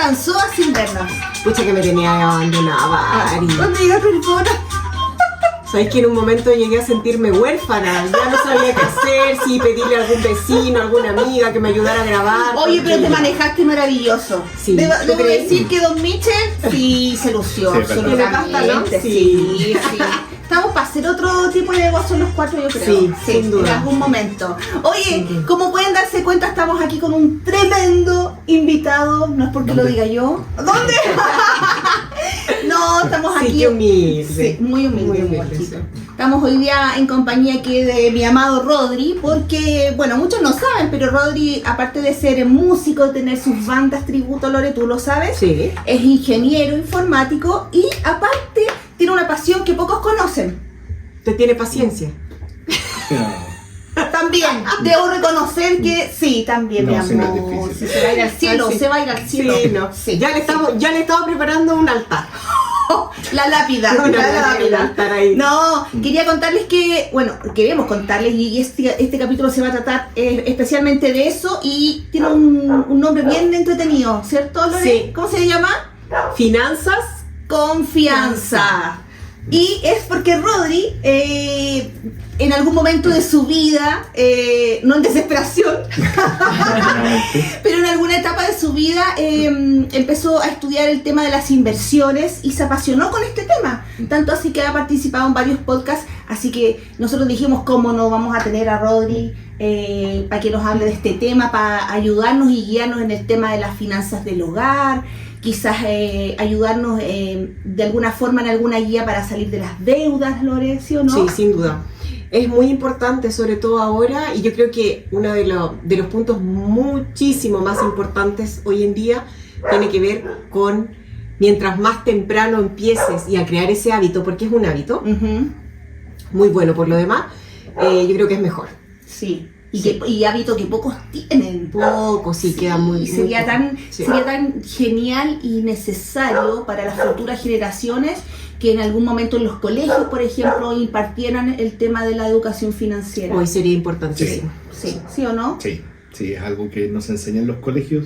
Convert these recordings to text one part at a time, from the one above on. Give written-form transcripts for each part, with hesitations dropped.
lanzó a Sin Vernos? Pucha que me tenía abandonada, Ari. Amiga, perdona. Sabes que en un momento llegué a sentirme huérfana, ya no sabía qué hacer, si pedirle a algún vecino, a alguna amiga que me ayudara a grabar. Oye, pero te manejaste maravilloso. Sí, Debo decir que Don Michel sí se lució, Sí, absolutamente. Sí. Estamos para hacer otro tipo de negocio los cuatro, yo creo. Sí, sin duda. En algún momento. Oye, como pueden darse cuenta, estamos aquí con un tremendo invitado. No es porque lo diga yo. ¿Dónde? No, estamos aquí. Qué humilde. Sí, muy humilde, Muy Juanchito. sí. Estamos hoy día en compañía aquí de mi amado Rodri, porque, bueno, muchos no saben, pero Rodri, aparte de ser músico, de tener sus bandas tributo, Lore, tú lo sabes, Sí. es ingeniero informático y aparte tiene una pasión que pocos conocen. Te tiene paciencia. También, debo reconocer que sí, también, No, mi sí, no es amor. difícil. Sí, se va a ir al cielo, Sí. se va a ir al cielo. Sí, no. Sí. Ya le estaba preparando un altar. La lápida, Una la lápida, lápida. estar ahí. No, quería contarles que, bueno, queremos contarles y este capítulo se va a tratar especialmente de eso y tiene un nombre bien entretenido, ¿cierto, Lore? Sí. ¿Cómo se llama? Finanzas. Confianza. Y es porque Rodri, en algún momento de su vida, no en desesperación, pero en alguna etapa de su vida empezó a estudiar el tema de las inversiones y se apasionó con este tema. Tanto así que ha participado en varios podcasts, así que nosotros dijimos cómo no vamos a tener a Rodri para que nos hable de este tema, para ayudarnos y guiarnos en el tema de las finanzas del hogar, quizás ayudarnos de alguna forma en alguna guía para salir de las deudas, Lore, ¿sí o no? Sí, sin duda. Es muy importante, sobre todo ahora, y yo creo que uno de los puntos muchísimo más importantes hoy en día tiene que ver con mientras más temprano empieces y a crear ese hábito, porque es un hábito Ujú. muy bueno por lo demás, yo creo que es mejor. Sí. Y, Sí. y hábito que pocos tienen. Poco, sí, queda muy... Y sería muy tan, poco. Sí. sería tan genial y necesario para las futuras generaciones que en algún momento en los colegios, por ejemplo, impartieran el tema de la educación financiera. Hoy sería importantísimo. Sí, ¿sí o no? Sí, es algo que nos enseñan en los colegios.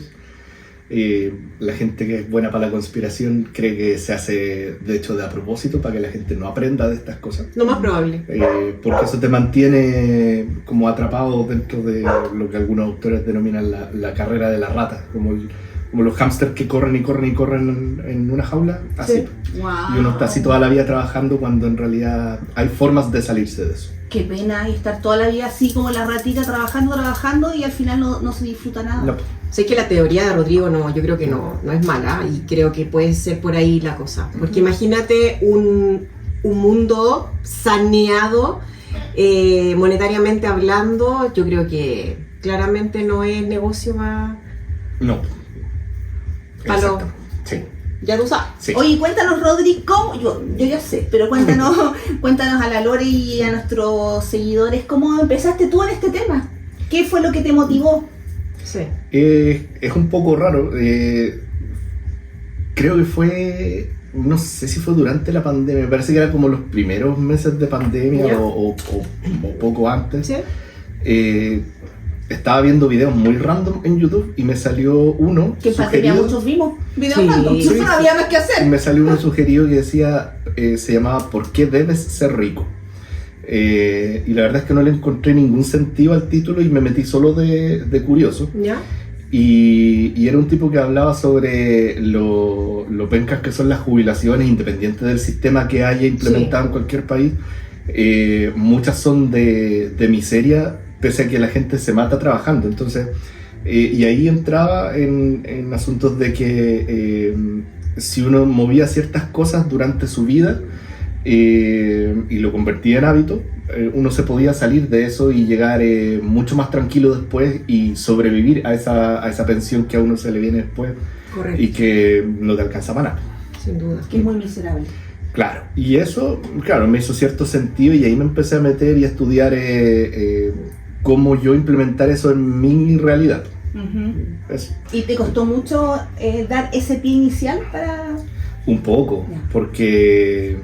La gente que es buena para la conspiración cree que se hace, de hecho, de a propósito para que la gente no aprenda de estas cosas. Lo más probable. Porque eso te mantiene como atrapado dentro de lo que algunos autores denominan la carrera de la rata, como los hámsters que corren y corren y corren en una jaula, así. Sí. Wow. Y uno está así toda la vida trabajando cuando en realidad hay formas de salirse de eso. Qué pena estar toda la vida así como la ratita trabajando y al final no se disfruta nada. No. Sé que la teoría de Rodrigo yo creo que no es mala y creo que puede ser por ahí la cosa. Porque imagínate un mundo saneado monetariamente hablando, yo creo que claramente no es negocio más... No. Palo. Exacto. Sí. Ya tú sabes. Sí. Oye, cuéntanos, Rodri, ¿cómo? Yo ya sé, pero cuéntanos a la Lore y a nuestros seguidores, ¿cómo empezaste tú en este tema? ¿Qué fue lo que te motivó? Sí. Es un poco raro. Creo que fue, no sé si fue durante la pandemia, me parece que era como los primeros meses de pandemia ¿Ya? o poco antes. ¿Sí? Estaba viendo videos muy random en YouTube y me salió uno Que en pandemia sugerido. muchos vimos videos Sí, random, sí, no había más que Y hacer. me salió uno sugerido que decía, se llamaba ¿Por qué debes ser rico? Y la verdad es que no le encontré ningún sentido al título y me metí solo de curioso. ¿Ya? Y era un tipo que hablaba sobre lo pencas que son las jubilaciones, independiente del sistema que haya implementado en cualquier país. Muchas son de miseria, pese a que la gente se mata trabajando. Entonces, y ahí entraba en asuntos de que si uno movía ciertas cosas durante su vida y lo convertía en hábito, uno se podía salir de eso y llegar mucho más tranquilo después y sobrevivir a esa pensión que a uno se le viene después Correcto. y que no te alcanza para nada. Sin duda. Que es muy miserable. Claro, y eso, claro, me hizo cierto sentido y ahí me empecé a meter y a estudiar cómo yo implementar eso en mi realidad. Ujú. Eso. ¿Y te costó mucho dar ese pie inicial para...? Un poco, Ya. porque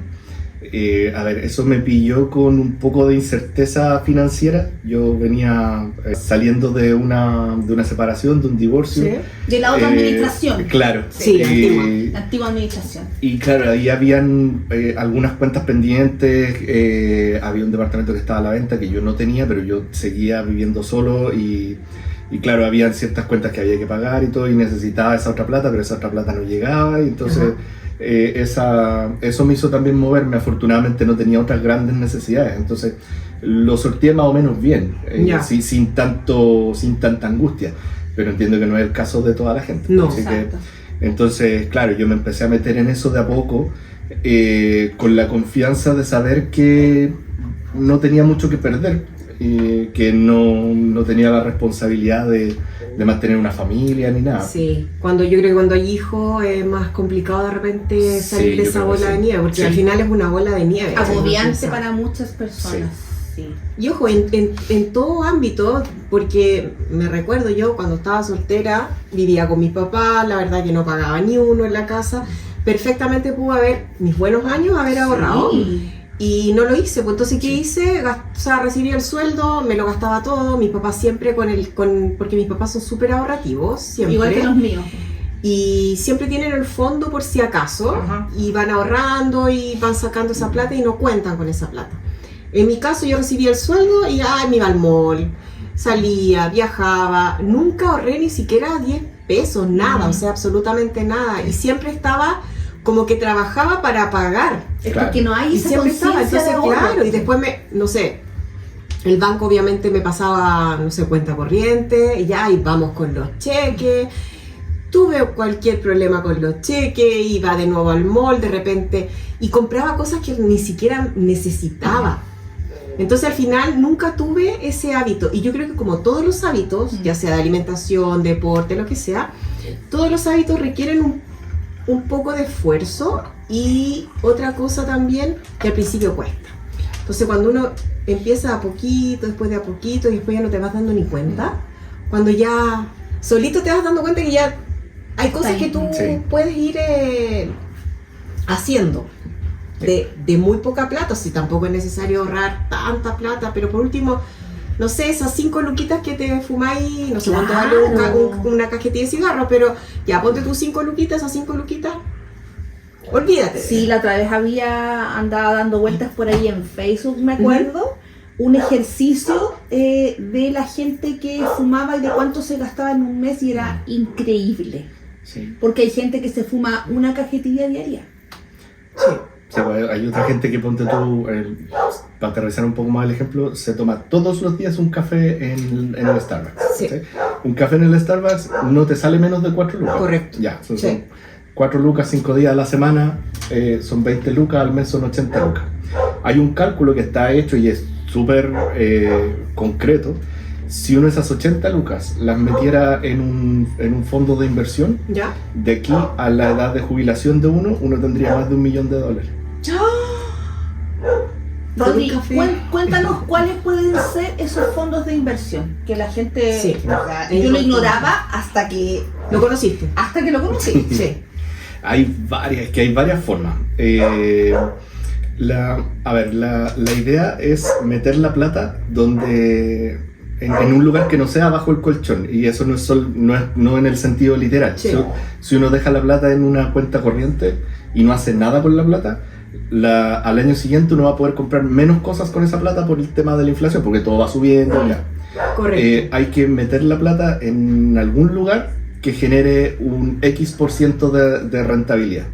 A ver, eso me pilló con un poco de incerteza financiera. Yo venía saliendo de una separación, de un divorcio. Sí. De la otra administración. Claro. Sí, La antigua administración. Y claro, ahí habían algunas cuentas pendientes, había un departamento que estaba a la venta que yo no tenía, pero yo seguía viviendo solo y claro, habían ciertas cuentas que había que pagar y todo, y necesitaba esa otra plata, pero esa otra plata no llegaba, y entonces eso me hizo también moverme. Afortunadamente no tenía otras grandes necesidades, entonces lo sorteé más o menos bien, sin tanta angustia, pero entiendo que no es el caso de toda la gente. No, así exacto. que, entonces, claro, yo me empecé a meter en eso de a poco, con la confianza de saber que no tenía mucho que perder, que no tenía la responsabilidad de mantener una familia ni nada. Sí, yo creo que cuando hay hijos es más complicado de repente salir Sí, de yo esa creo que bola de sí. nieve, porque Sí. al final es una bola de nieve. Agobiante para muchas personas. Sí. Y ojo, en todo ámbito, porque me recuerdo yo cuando estaba soltera, vivía con mi papá, la verdad que no pagaba ni uno en la casa, perfectamente pude haber, mis buenos años, haber ahorrado. Sí. Y no lo hice, pues entonces ¿qué hice? Recibía el sueldo, me lo gastaba todo, mis papás siempre porque mis papás son súper ahorrativos, siempre. Igual que los míos. Y siempre tienen el fondo por si acaso, Ajá. y van ahorrando y van sacando esa plata y no cuentan con esa plata. En mi caso yo recibía el sueldo y me iba al mall, salía, viajaba, nunca ahorré ni siquiera 10 pesos, nada, o sea, absolutamente nada, y siempre estaba como que trabajaba para pagar. Es Claro. porque no hay Y esa siempre estaba, conciencia entonces de ahorro. claro, y después no sé, el banco obviamente me pasaba, no sé, cuenta corriente, y vamos con los cheques. Tuve cualquier problema con los cheques, iba de nuevo al mall de repente y compraba cosas que ni siquiera necesitaba. Entonces al final nunca tuve ese hábito, y yo creo que como todos los hábitos, ya sea de alimentación, deporte, lo que sea, todos los hábitos requieren un poco de esfuerzo, y otra cosa también que al principio cuesta. Entonces cuando uno empieza a poquito, después de a poquito, y después ya no te vas dando ni cuenta, cuando ya solito te vas dando cuenta que ya hay cosas que tú Sí. puedes ir haciendo de muy poca plata, si tampoco es necesario ahorrar tanta plata, pero por último, no sé, esas 5 luquitas que te fumáis, no sé cuánto vale Claro. una cajetilla de cigarros, pero ya ponte tus 5 luquitas, esas 5 luquitas, olvídate. Sí, la otra vez andaba dando vueltas por ahí en Facebook, me acuerdo, un ejercicio de la gente que fumaba y de cuánto se gastaba en un mes, y era increíble. Sí. Porque hay gente que se fuma una cajetilla diaria. Sí. Sí, pues, hay otra gente que, ponte tú, para aterrizar un poco más el ejemplo, se toma todos los días un café en el Starbucks. Sí. ¿Sí? Un café en el Starbucks no te sale menos de 4 lucas. Correcto. Ya, son Sí. 4 lucas 5 días a la semana, son 20 lucas, al mes son 80 lucas. Hay un cálculo que está hecho y es súper concreto. Si uno esas 80 lucas las metiera en un fondo de inversión, ¿Ya? de aquí a la edad de jubilación de uno tendría más de $1 millón. Rodri, un café. Cuéntanos cuáles pueden ser esos fondos de inversión que la gente... Sí. o sea, Es yo lo importante. ignoraba hasta que ¿Lo conociste? lo conocí. Sí. Hay varias formas. La idea es meter la plata donde en un lugar que no sea bajo el colchón, y eso no en el sentido literal. Sí. Si uno deja la plata en una cuenta corriente y no hace nada con la plata, al año siguiente uno va a poder comprar menos cosas con esa plata por el tema de la inflación, porque todo va subiendo. Ya. Correcto. Hay que meter la plata en algún lugar que genere un X% de rentabilidad.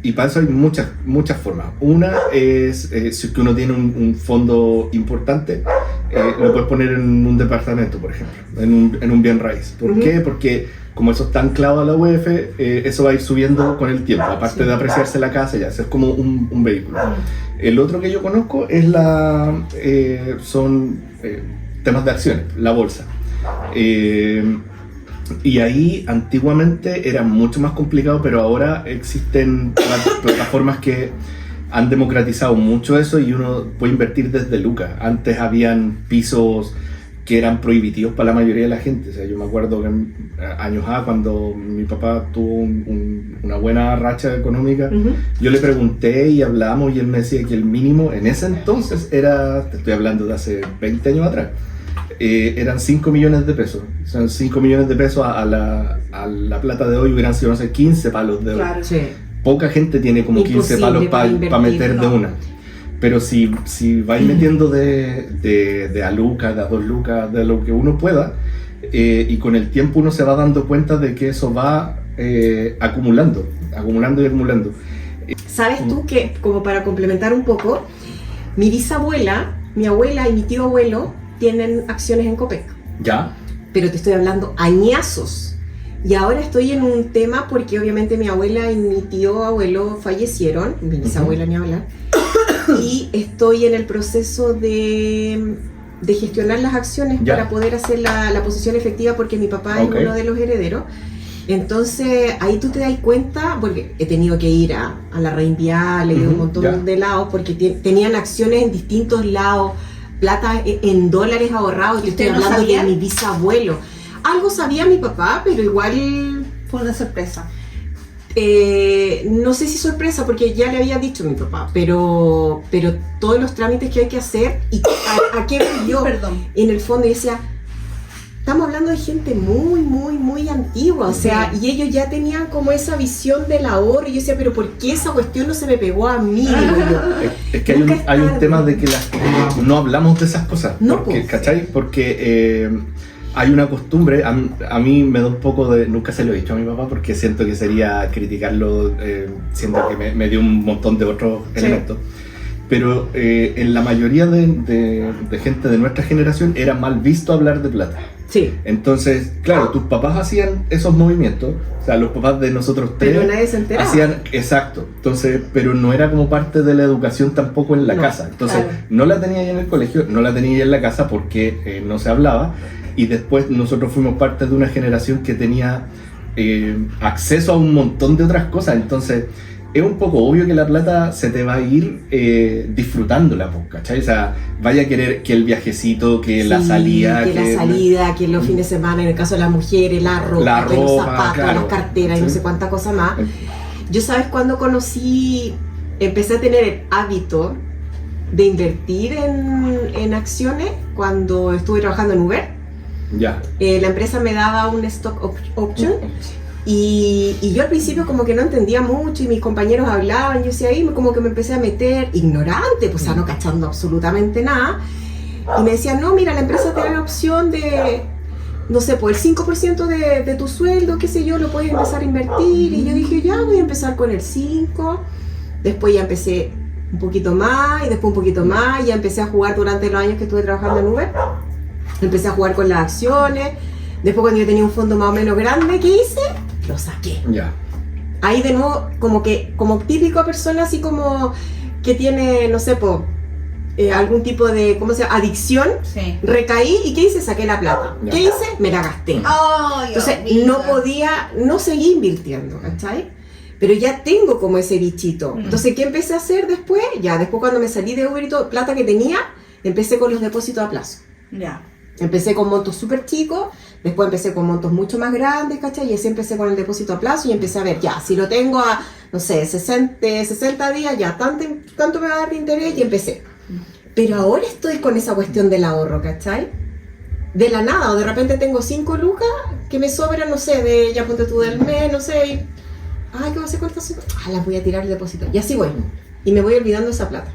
Y para eso hay muchas formas. Una es, si es que uno tiene un fondo importante, lo puedes poner en un departamento, por ejemplo, en un bien raíz. ¿Por qué? Porque como eso está anclado a la UEF, eso va a ir subiendo con el tiempo, aparte de apreciarse la casa, ya, es como un vehículo. El otro que yo conozco es son temas de acciones, la bolsa. Y ahí antiguamente era mucho más complicado, pero ahora existen plataformas que han democratizado mucho eso y uno puede invertir desde lucas. Antes habían pisos que eran prohibitivos para la mayoría de la gente. O sea, yo me acuerdo que años cuando mi papá tuvo una buena racha económica, yo le pregunté y hablamos y él me decía que el mínimo en ese entonces era, te estoy hablando de hace 20 años atrás, eran 5 millones de pesos. O sea, 5 millones de pesos a la plata de hoy hubieran sido, no sé, 15 palos de hoy. Claro. Sí. Poca gente tiene como 15 palos para meter de una. Pero si vais metiendo de a lucas, de a 2 lucas, de lo que uno pueda, y con el tiempo uno se va dando cuenta de que eso va acumulando y acumulando. ¿Sabes tú que, como para complementar un poco, mi bisabuela, mi abuela y mi tío abuelo tienen acciones en Copec? ¿Ya? Pero te estoy hablando añazos. Y ahora estoy en un tema porque obviamente mi abuela y mi tío abuelo fallecieron, mi bisabuela ni hablar, y estoy en el proceso de gestionar las acciones para poder hacer la posesión efectiva porque mi papá es uno de los herederos. Entonces ahí tú te das cuenta, porque he tenido que ir a la Reinvial, he ido a un montón de lados porque tenían acciones en distintos lados, plata en dólares ahorrados, y estoy hablando de mi bisabuelo. Algo sabía mi papá, pero igual fue una sorpresa. No sé si sorpresa, porque ya le había dicho a mi papá, pero todos los trámites que hay que hacer y a qué voy yo. Perdón. En el fondo, y decía, estamos hablando de gente muy, muy, muy antigua, o sea, y ellos ya tenían como esa visión del ahorro, y yo decía, pero ¿por qué esa cuestión no se me pegó a mí? Es que hay un tema de que no hablamos de esas cosas, no, porque, pues. ¿cachai? Porque hay una costumbre, a mí me da un poco de, nunca se lo he dicho a mi papá porque siento que sería criticarlo, siento que me dio un montón de otros elementos, pero en la mayoría de gente de nuestra generación era mal visto hablar de plata. Sí. Entonces, claro, tus papás hacían esos movimientos, o sea, los papás de nosotros tres pero nadie se enteraba. hacían, exacto, entonces, pero no era como parte de la educación tampoco en la casa, entonces no la tenía ahí en el colegio, no la tenía ahí en la casa porque no se hablaba, y después nosotros fuimos parte de una generación que tenía acceso a un montón de otras cosas, entonces es un poco obvio que la plata se te va a ir disfrutándola, ¿cachai? O sea, vaya a querer que el viajecito, que la salida... Que los fines de semana, en el caso de las mujeres, la ropa, que los zapatos, claro, las carteras y no sé cuánta cosa más. Yo, ¿sabes cuándo empecé a tener el hábito de invertir en acciones? Cuando estuve trabajando en Uber. Ya. La empresa me daba un stock option. Y yo al principio como que no entendía mucho y mis compañeros hablaban, yo decía ahí como que me empecé a meter ignorante, pues no cachando absolutamente nada, y me decían, no, mira, la empresa te da la opción de, no sé, pues el 5% de tu sueldo, qué sé yo, lo puedes empezar a invertir, y yo dije, ya voy a empezar con el 5, después ya empecé un poquito más, y después un poquito más, y ya empecé a jugar durante los años que estuve trabajando en Uber, empecé a jugar con las acciones, después cuando yo tenía un fondo más o menos grande, ¿qué hice? Lo saqué. Ya. Ahí de nuevo, como típica persona así como que tiene, no sé, algún tipo de, ¿cómo se llama? Adicción. Sí. Recaí, ¿y qué hice? Saqué la plata. Ya. ¿Qué hice? Me la gasté. Ay, entonces amiga. no seguí invirtiendo, ¿cachai? Pero ya tengo como ese bichito. Entonces, ¿qué empecé a hacer después? Ya, después cuando me salí de Uber y todo, plata que tenía, empecé con los depósitos a plazo. Ya. Empecé con montos súper chicos, después empecé con montos mucho más grandes, ¿cachai? Y así empecé con el depósito a plazo y empecé a ver, ya, si lo tengo a, no sé, 60 días, ya, tanto me va a dar de interés, y empecé. Pero ahora estoy con esa cuestión del ahorro, ¿cachai? De la nada, o de repente tengo 5 lucas que me sobran, no sé, ya ponte tú del mes, no sé, y, ay, ¿qué va a hacer con estas? Las voy a tirar el depósito. Y así voy. Y me voy olvidando esa plata.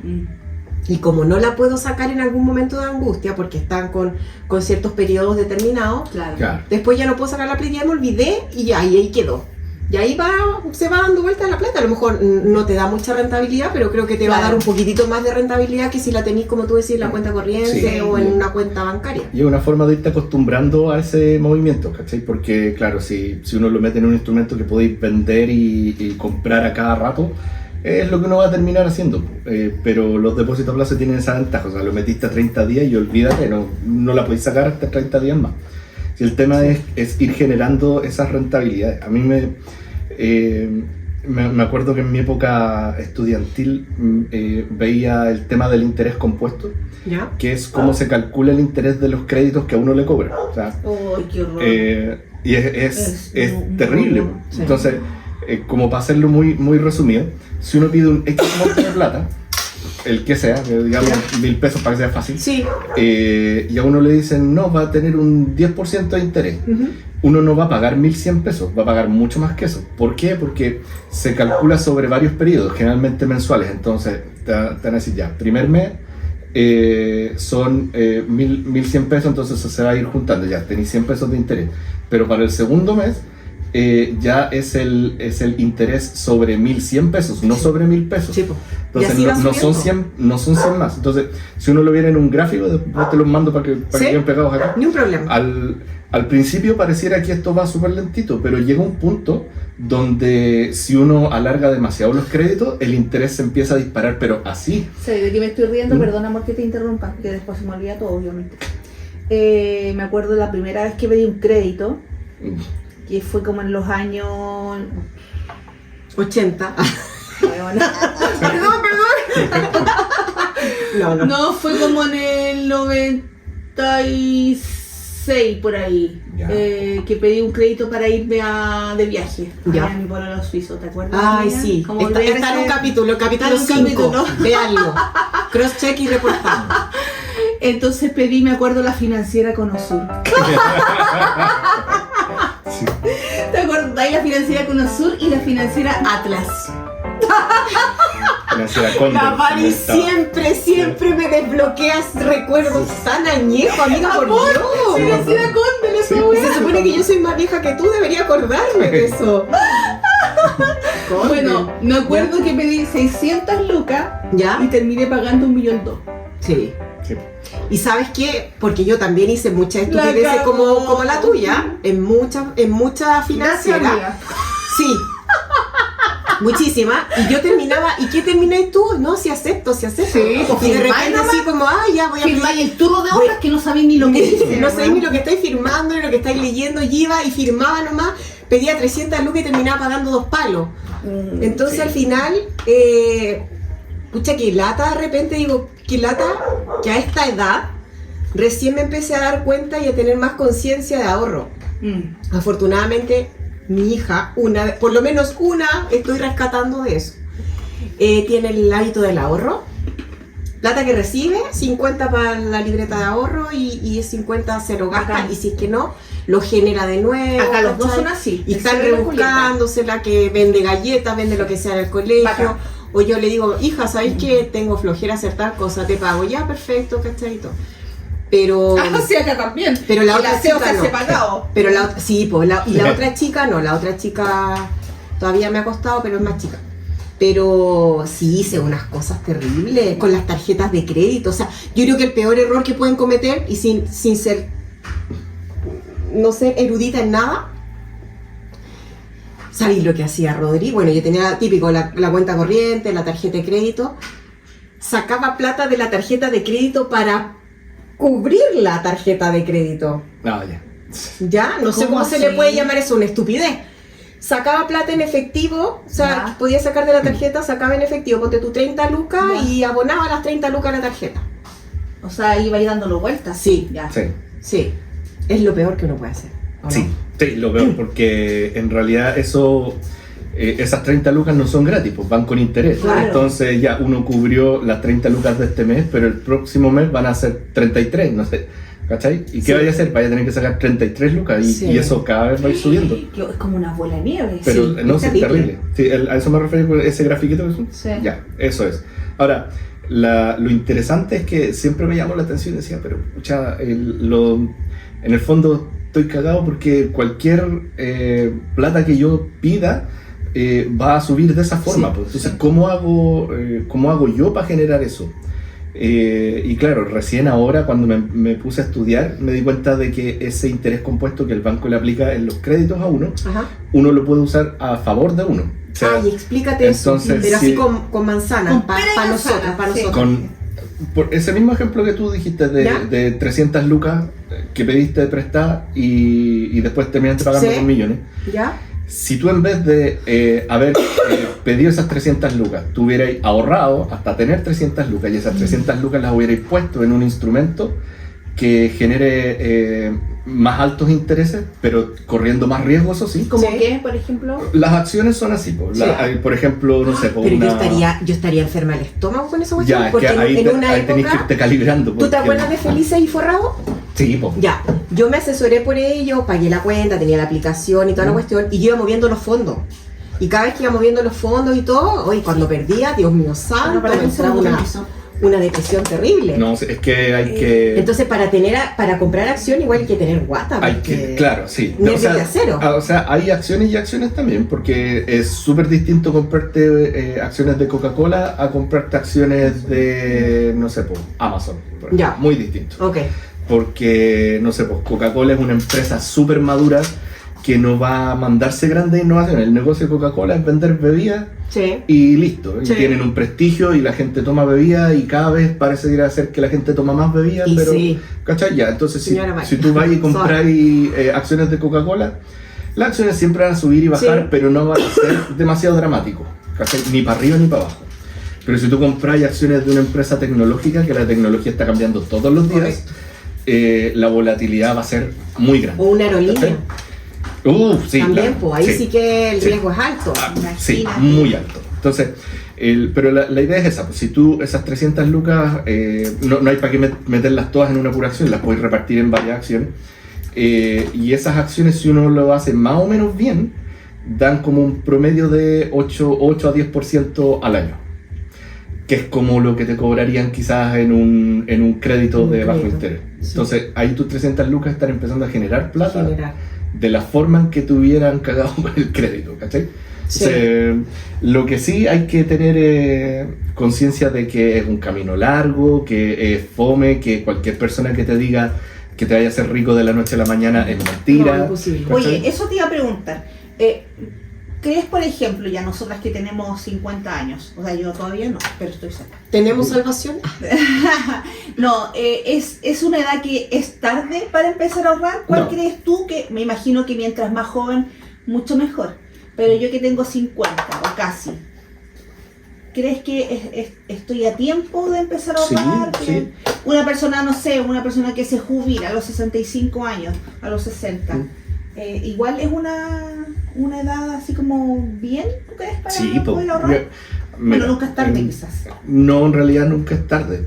Y como no la puedo sacar en algún momento de angustia, porque están con ciertos periodos determinados, Claro. después ya no puedo sacar la plata, ya me olvidé y ya, y ahí quedó. Y ahí se va dando vuelta la plata. A lo mejor no te da mucha rentabilidad, pero creo que te va a dar un poquitito más de rentabilidad que si la tenés, como tú decís, en la cuenta corriente o en una cuenta bancaria. Y es una forma de irte acostumbrando a ese movimiento, ¿cachai? Porque, claro, si uno lo mete en un instrumento que podéis vender y comprar a cada rato, es lo que uno va a terminar haciendo, pero los depósitos a plazo tienen esa ventaja, o sea, lo metiste a 30 días y olvídate, no la podéis sacar hasta 30 días más. Si el tema es ir generando esas rentabilidades. A mí me acuerdo que en mi época estudiantil veía el tema del interés compuesto, ¿Ya? que es cómo se calcula el interés de los créditos que a uno le cobran. O sea, ¡Ay, qué horror! y es terrible. Sí. Entonces, como para hacerlo muy, muy resumido, si uno pide un X monto de plata, el que sea, digamos 1.000 pesos para que sea fácil, Sí. y a uno le dicen, no, va a tener un 10% de interés. Uno no va a pagar 1.100 pesos, va a pagar mucho más que eso. ¿Por qué? Porque se calcula sobre varios periodos, generalmente mensuales. Entonces, te van a decir ya, primer mes son 1.100 pesos, entonces eso se va a ir juntando, ya tenéis 100 pesos de interés. Pero para el segundo mes, ya es el interés sobre 1.100 pesos, no sobre 1.000 pesos. Sí, po. Entonces Y así va no son 100 más. Entonces, si uno lo viera en un gráfico, después te los mando para que queden pegados acá. Ni un problema. Al principio pareciera que esto va súper lentito, pero llega un punto donde si uno alarga demasiado los créditos, el interés se empieza a disparar, pero así. ¿Sabes de qué me estoy riendo? Perdón, amor, que te interrumpa, que después se me olvida todo, obviamente. Me acuerdo la primera vez que pedí un crédito, que fue como en los años... 80. Bueno, Perdón. No. no, fue como en el 96, por ahí, Ya. que pedí un crédito para irme de viaje Ya. a mi pueblo suizo, ¿te acuerdas? Ay, amiga? sí. Como Está en un capítulo, capítulo Está en un 5. capítulo. Véanlo. Cross check y reportamos. Entonces pedí, me acuerdo, la financiera Conosur. Sí. ¿Te acuerdas? La financiera Conosur y la financiera Atlas. Financiera Condor, La Vali también estaba. siempre me desbloqueas recuerdos tan añejos, amiga, por Dios. Financiera Condor, Sí. esa Y wea. se supone que yo soy más vieja que tú, debería acordarme de eso. Bueno, me acuerdo que pedí 600 lucas ¿Ya? y terminé pagando 1.200.000. Sí. Sí. Y ¿sabes qué? Porque yo también hice muchas La estupideces cagó. como la tuya, en muchas financieras. amiga. Sí. Muchísimas. Y yo terminaba, ¿y qué termináis tú? No, si acepto. Sí, y de pues, repente firmáis así como, ya voy a Firmáis pedir. el turno de hojas que no sabéis ni lo que dice. No sabéis ni lo que estáis firmando, ni lo que estáis leyendo. Y iba y firmaba nomás, pedía 300 lucas y terminaba pagando 2 palos. Entonces Sí. al final, pucha, que lata de repente, digo, que lata que a esta edad recién me empecé a dar cuenta y a tener más conciencia de ahorro. Afortunadamente, mi hija, por lo menos una, estoy rescatando de eso. Tiene el hábito del ahorro. Plata que recibe, 50 para la libreta de ahorro y 50 se lo gasta. Bacán. Y si es que no, lo genera de nuevo. Acá los dos ¿cachai? son así. Y el están Seba y la Julieta. rebuscándose, la que vende galletas, vende lo que sea en el colegio. Bacán. O yo le digo, hija, ¿sabes qué? Tengo flojera hacer tal cosa, te pago. Ya, perfecto, ¿cachai? Pero... Ah, sí, acá también. Pero la El otra aseo chica se no. hace pagado. Pero sí, pues, y la otra chica no, la otra chica todavía me ha costado, pero es más chica. Pero sí hice unas cosas terribles con las tarjetas de crédito. O sea, yo creo que el peor error que pueden cometer, y sin ser, no ser erudita en nada, ¿sabéis lo que hacía Rodri? Bueno, yo tenía típico la cuenta corriente, la tarjeta de crédito. Sacaba plata de la tarjeta de crédito para cubrir la tarjeta de crédito. Ah, ya. Ya, no sé ¿Cómo cómo se le así? puede llamar eso, una estupidez. Sacaba plata en efectivo, o sea, Ya. podía sacar de la tarjeta, sacaba en efectivo, ponte tu 30 lucas Ya. y abonaba las 30 lucas a la tarjeta. O sea, iba ahí dándolo vueltas. Sí. Ya. Sí. Sí, es lo peor que uno puede hacer. ¿o no? Sí, lo veo porque en realidad esas 30 lucas no son gratis, pues van con interés. Claro. Entonces ya uno cubrió las 30 lucas de este mes, pero el próximo mes van a ser 33, no sé. ¿Cachai? ¿Y qué Sí. vaya a hacer? Vaya a tener que sacar 33 lucas y, Sí. y eso cada vez va a ir subiendo. Es como una bola de nieve. Pero Sí, no, es sí, es terrible. Sí, a eso me refiero con ese grafiquito. Que Sí. Ya, eso es. Ahora, lo interesante es que siempre me llamó la atención y decía, pero pucha, en el fondo estoy cagado porque cualquier plata que yo pida va a subir de esa forma. Sí. Pues. Entonces, ¿cómo hago yo para generar eso? Y claro, recién ahora cuando me puse a estudiar me di cuenta de que ese interés compuesto que el banco le aplica en los créditos a uno lo puede usar a favor de uno. O sea, Ay, explícate entonces, eso, pero sí. así con manzanas, Con para pera y nosotros, manzana, para sí. nosotros. por ese mismo ejemplo que tú dijiste ¿Ya? de 300 lucas que pediste de prestar y después terminaste pagando Sí. con millones. ¿Ya? Si tú en vez de haber pedido esas 300 lucas, tú hubieras ahorrado hasta tener 300 lucas y esas 300 lucas las hubierais puesto en un instrumento que genere más altos intereses, pero corriendo más riesgo, eso sí. ¿Como Sí. qué, por ejemplo? Las acciones son así, po. Sí. Por ejemplo, no sé, po, Pero una... yo estaría enferma del estómago con esa cuestión, Ya, es que porque ahí, en una ahí tenés que época... irte calibrando. ¿Tú te porque- acuerdas de Felices y Forrados? Sí, po. Ya, yo me asesoré por ello, pagué la cuenta, tenía la aplicación y toda la cuestión, y yo iba moviendo los fondos. Y cada vez que iba moviendo los fondos y todo, oye, cuando perdía, Dios mío santo, me entraba una depresión terrible. No, es que hay que... Entonces, para comprar acción igual hay que tener guata. Hay porque- que, claro, sí. nervios de acero. O sea, hay acciones y acciones también, porque es súper distinto comprarte acciones de Coca-Cola a comprarte acciones de, no sé, pues, Amazon. por ejemplo. Ya. Muy distinto. Ok, Porque, no sé, pues Coca-Cola es una empresa súper madura que no va a mandarse grandes innovaciones. El negocio de Coca-Cola es vender bebidas sí. y listo. Sí. Y tienen un prestigio y la gente toma bebidas y cada vez parece ir a hacer que la gente toma más bebidas, Y pero... sí. ¿Cachai? Ya, entonces si, Señora si tú vas y compras acciones de Coca-Cola, las acciones siempre van a subir y bajar, Sí. pero no van a ser demasiado dramáticos, ¿cachai? Ni para arriba ni para abajo. Pero si tú compras acciones de una empresa tecnológica, que la tecnología está cambiando todos los días, la volatilidad va a ser muy grande. O una aerolínea. ¿cachai? Sí, También, claro, pues ahí sí que el sí. riesgo es alto. Sí, Imagínate. muy alto. Entonces, pero la idea es esa, pues, si tú esas 300 lucas, no hay para qué meterlas todas en una pura acción, las puedes repartir en varias acciones. Y esas acciones, si uno lo hace más o menos bien, dan como un promedio de 8 a 10% al año, que es como lo que te cobrarían quizás en un crédito de bajo interés. Sí. Entonces, ahí tus 300 lucas están empezando a generar plata General. de la forma en que te hubieran cagado con el crédito, ¿cachai? Sí. O sea, lo que sí hay que tener conciencia de que es un camino largo, que es fome, que cualquier persona que te diga que te vaya a hacer rico de la noche a la mañana es mentira. No, imposible. ¿cachai? Oye, eso te iba a preguntar. ¿Crees, por ejemplo, ya nosotras que tenemos 50 años? O sea, yo todavía no, pero estoy cerca. ¿Tenemos salvación? No, es una edad que es tarde para empezar a ahorrar. ¿Cuál No. crees tú que, me imagino que mientras más joven, mucho mejor? Pero yo que tengo 50 o casi, ¿crees que estoy a tiempo de empezar a Sí, ahorrar? sí. Una persona, no sé, una persona que se jubila a los 65 años, a los 60, igual es una edad así como bien, ¿tú crees? Para Sí, poder ahorrar. Bueno, nunca es tarde quizás. No, en realidad nunca es tarde.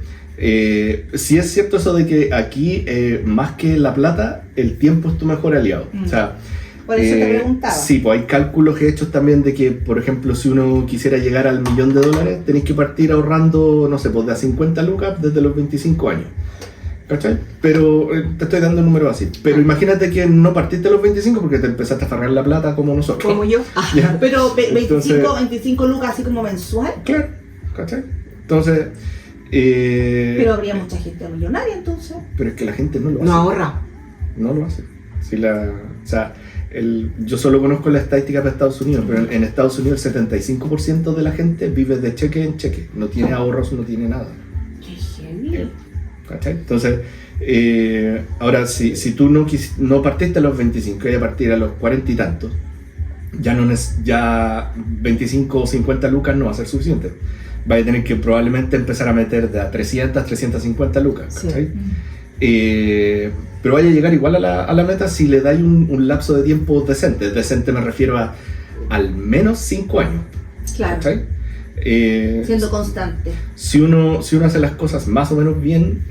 Sí es cierto eso de que aquí, más que la plata, el tiempo es tu mejor aliado. O sea, Por eso te preguntaba. Sí, pues hay cálculos hechos también de que, por ejemplo, si uno quisiera llegar al $1.000.000, tenéis que partir ahorrando, no sé, pues de a 50 lucas desde los 25 años. ¿Cachai? Pero te estoy dando un número así. Pero imagínate que no partiste a los 25 porque te empezaste a farrear la plata como nosotros. Como yo. ¿Ya? Pero 25, Entonces, 25 lucas así como mensual. claro, ¿cachai? Entonces, Pero habría mucha gente millonaria entonces. pero es que la gente no lo hace. No ahorra. No lo hace. O sea, yo solo conozco la estadística de Estados Unidos, pero en Estados Unidos el 75% de la gente vive de cheque en cheque. No tiene ahorros, no tiene nada. Qué heavy. ¿Cachai? Entonces, ahora si tú no partiste a los 25 y a partir a los 40 y tantos, ya 25 o 50 lucas no va a ser suficiente. Vas a tener que probablemente empezar a meter de a 300, 350 lucas. ¿Cachai? Pero vaya a llegar igual a la meta si le dais un lapso de tiempo decente. Decente me refiero a al menos 5 años. Claro. ¿Cachai? Siendo constante. Si uno hace las cosas más o menos bien,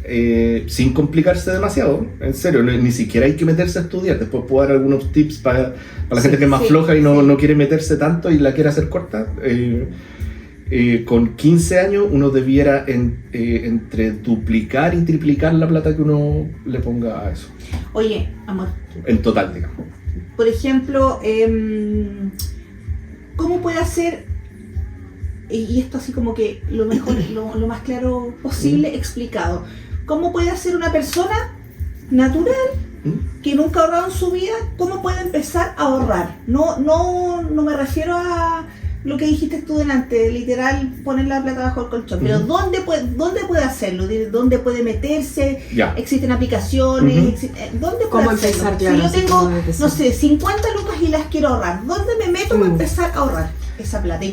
sin complicarse demasiado, en serio, ni siquiera hay que meterse a estudiar. Después puedo dar algunos tips para la gente que es más floja y no quiere meterse tanto y la quiere hacer corta. Con 15 años uno debiera entre duplicar y triplicar la plata que uno le ponga a eso. Oye, amor, En total, digamos. por ejemplo, ¿cómo puede hacer, y esto así como que lo mejor, lo más claro posible explicado, cómo puede hacer una persona natural que nunca ha ahorrado en su vida, cómo puede empezar a ahorrar? No me refiero a lo que dijiste tú delante, literal, poner la plata bajo el colchón. Pero ¿dónde puede hacerlo? ¿Dónde puede meterse? Ya. ¿Existen aplicaciones? ¿Dónde puede ¿Cómo hacerlo? empezar? Claro, si yo así tengo, como empezar. no sé, 50 lucas y las quiero ahorrar, ¿dónde me meto para empezar a ahorrar esa plata? ¿Y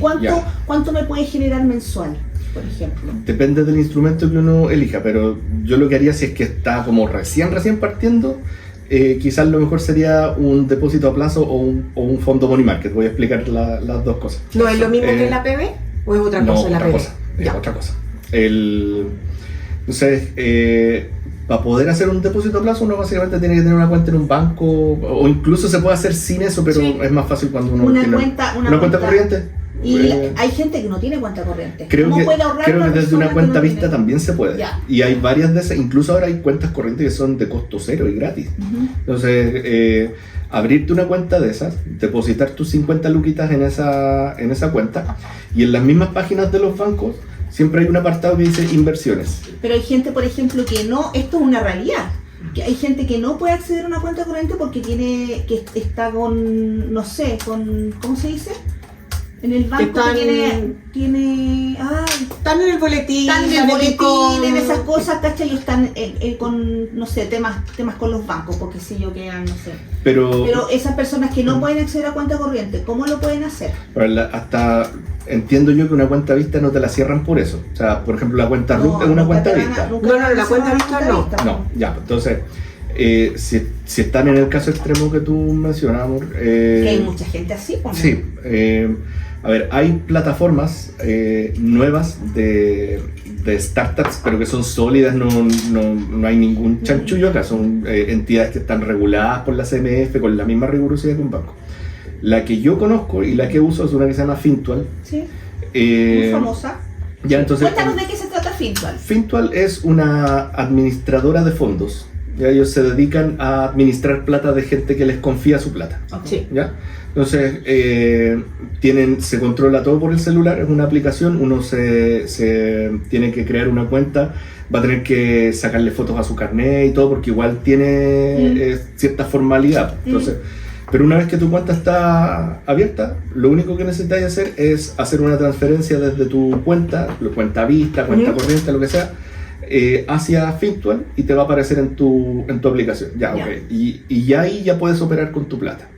cuánto me puede generar mensual, por ejemplo? Depende del instrumento que uno elija, pero yo lo que haría si es que está como recién partiendo, quizás lo mejor sería un depósito a plazo o un fondo money market. Voy a explicar las dos cosas. ¿No es lo mismo que la PB? ¿O es otra cosa la PB? Es otra cosa. Entonces, para poder hacer un depósito a plazo, uno básicamente tiene que tener una cuenta en un banco, o incluso se puede hacer sin eso, pero es más fácil cuando uno una tiene cuenta cuenta corriente. Y hay gente que no tiene cuenta corriente. Creo que desde una cuenta vista tiene? también se puede. Ya. Y hay varias de esas, incluso ahora hay cuentas corrientes que son de costo cero y gratis. Entonces, abrirte una cuenta de esas, depositar tus 50 luquitas en esa cuenta, y en las mismas páginas de los bancos siempre hay un apartado que dice inversiones. Pero hay gente, por ejemplo, que no, esto es una realidad. Que hay gente que no puede acceder a una cuenta corriente porque está con, no sé, ¿cómo se dice? En el banco están en el boletín, en esas cosas, ¿cachai? Y están con, no sé, temas con los bancos, porque si yo quedan, no sé. Pero esas personas que no pueden acceder a cuenta corriente, ¿cómo lo pueden hacer? Hasta entiendo yo que una cuenta vista no te la cierran por eso. O sea, por ejemplo, la cuenta RUT es una cuenta vista. La cuenta vista no. No, ya, entonces, si están en el caso extremo que tú mencionas, amor. Que hay mucha gente así, ¿no? Sí. A ver, hay plataformas nuevas de startups, pero que son sólidas, no hay ningún chanchullo acá, son entidades que están reguladas por la CMF con la misma rigurosidad que un banco. La que yo conozco y la que uso es una que se llama Fintual. Sí, muy famosa. Ya, entonces, cuéntanos de qué se trata Fintual. Fintual es una administradora de fondos. ¿Ya? Ellos se dedican a administrar plata de gente que les confía su plata. Okay. ¿Ya? Entonces, se controla todo por el celular, es una aplicación, uno se tiene que crear una cuenta, va a tener que sacarle fotos a su carnet y todo, porque igual tiene cierta formalidad. Entonces, pero una vez que tu cuenta está abierta, lo único que necesitas hacer es hacer una transferencia desde tu cuenta vista, cuenta corriente, lo que sea, hacia Fintual, y te va a aparecer en tu aplicación. Ya. Okay. Y ya ahí ya puedes operar con tu plata.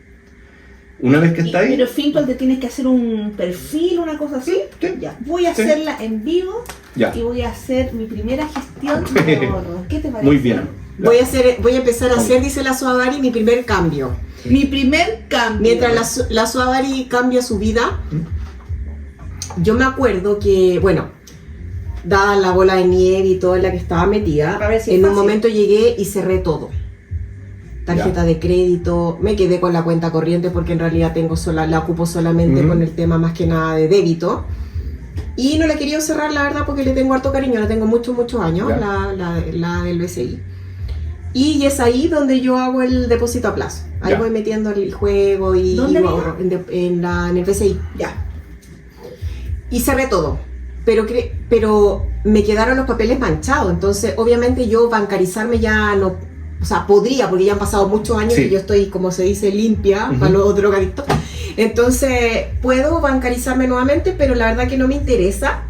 Una vez que está ahí. Pero Fintual te tienes que hacer un perfil, una cosa así. Sí. Ya. Voy a hacerla en vivo. Ya. Y voy a hacer mi primera gestión de ahorro. ¿Qué te parece? Muy bien. Voy a empezar a hacer, dice la Suavari, mi primer cambio. Mi primer cambio. Mientras la Suavari cambia su vida, yo me acuerdo que, bueno, dada la bola de nieve y toda la que estaba metida, en un momento llegué y cerré todo. Tarjeta de crédito, me quedé con la cuenta corriente porque en realidad la ocupo solamente con el tema más que nada de débito. Y no la quería cerrar, la verdad, porque le tengo harto cariño, la tengo muchos años, la del BCI. Y es ahí donde yo hago el depósito a plazo. Ahí voy metiendo el juego y ahorro en el BCI. Ya. Y cerré todo. Pero me quedaron los papeles manchados. Entonces, obviamente, yo bancarizarme ya no. O sea, podría, porque ya han pasado muchos años y yo estoy, como se dice, limpia para los drogadictos. Entonces, puedo bancarizarme nuevamente, pero la verdad que no me interesa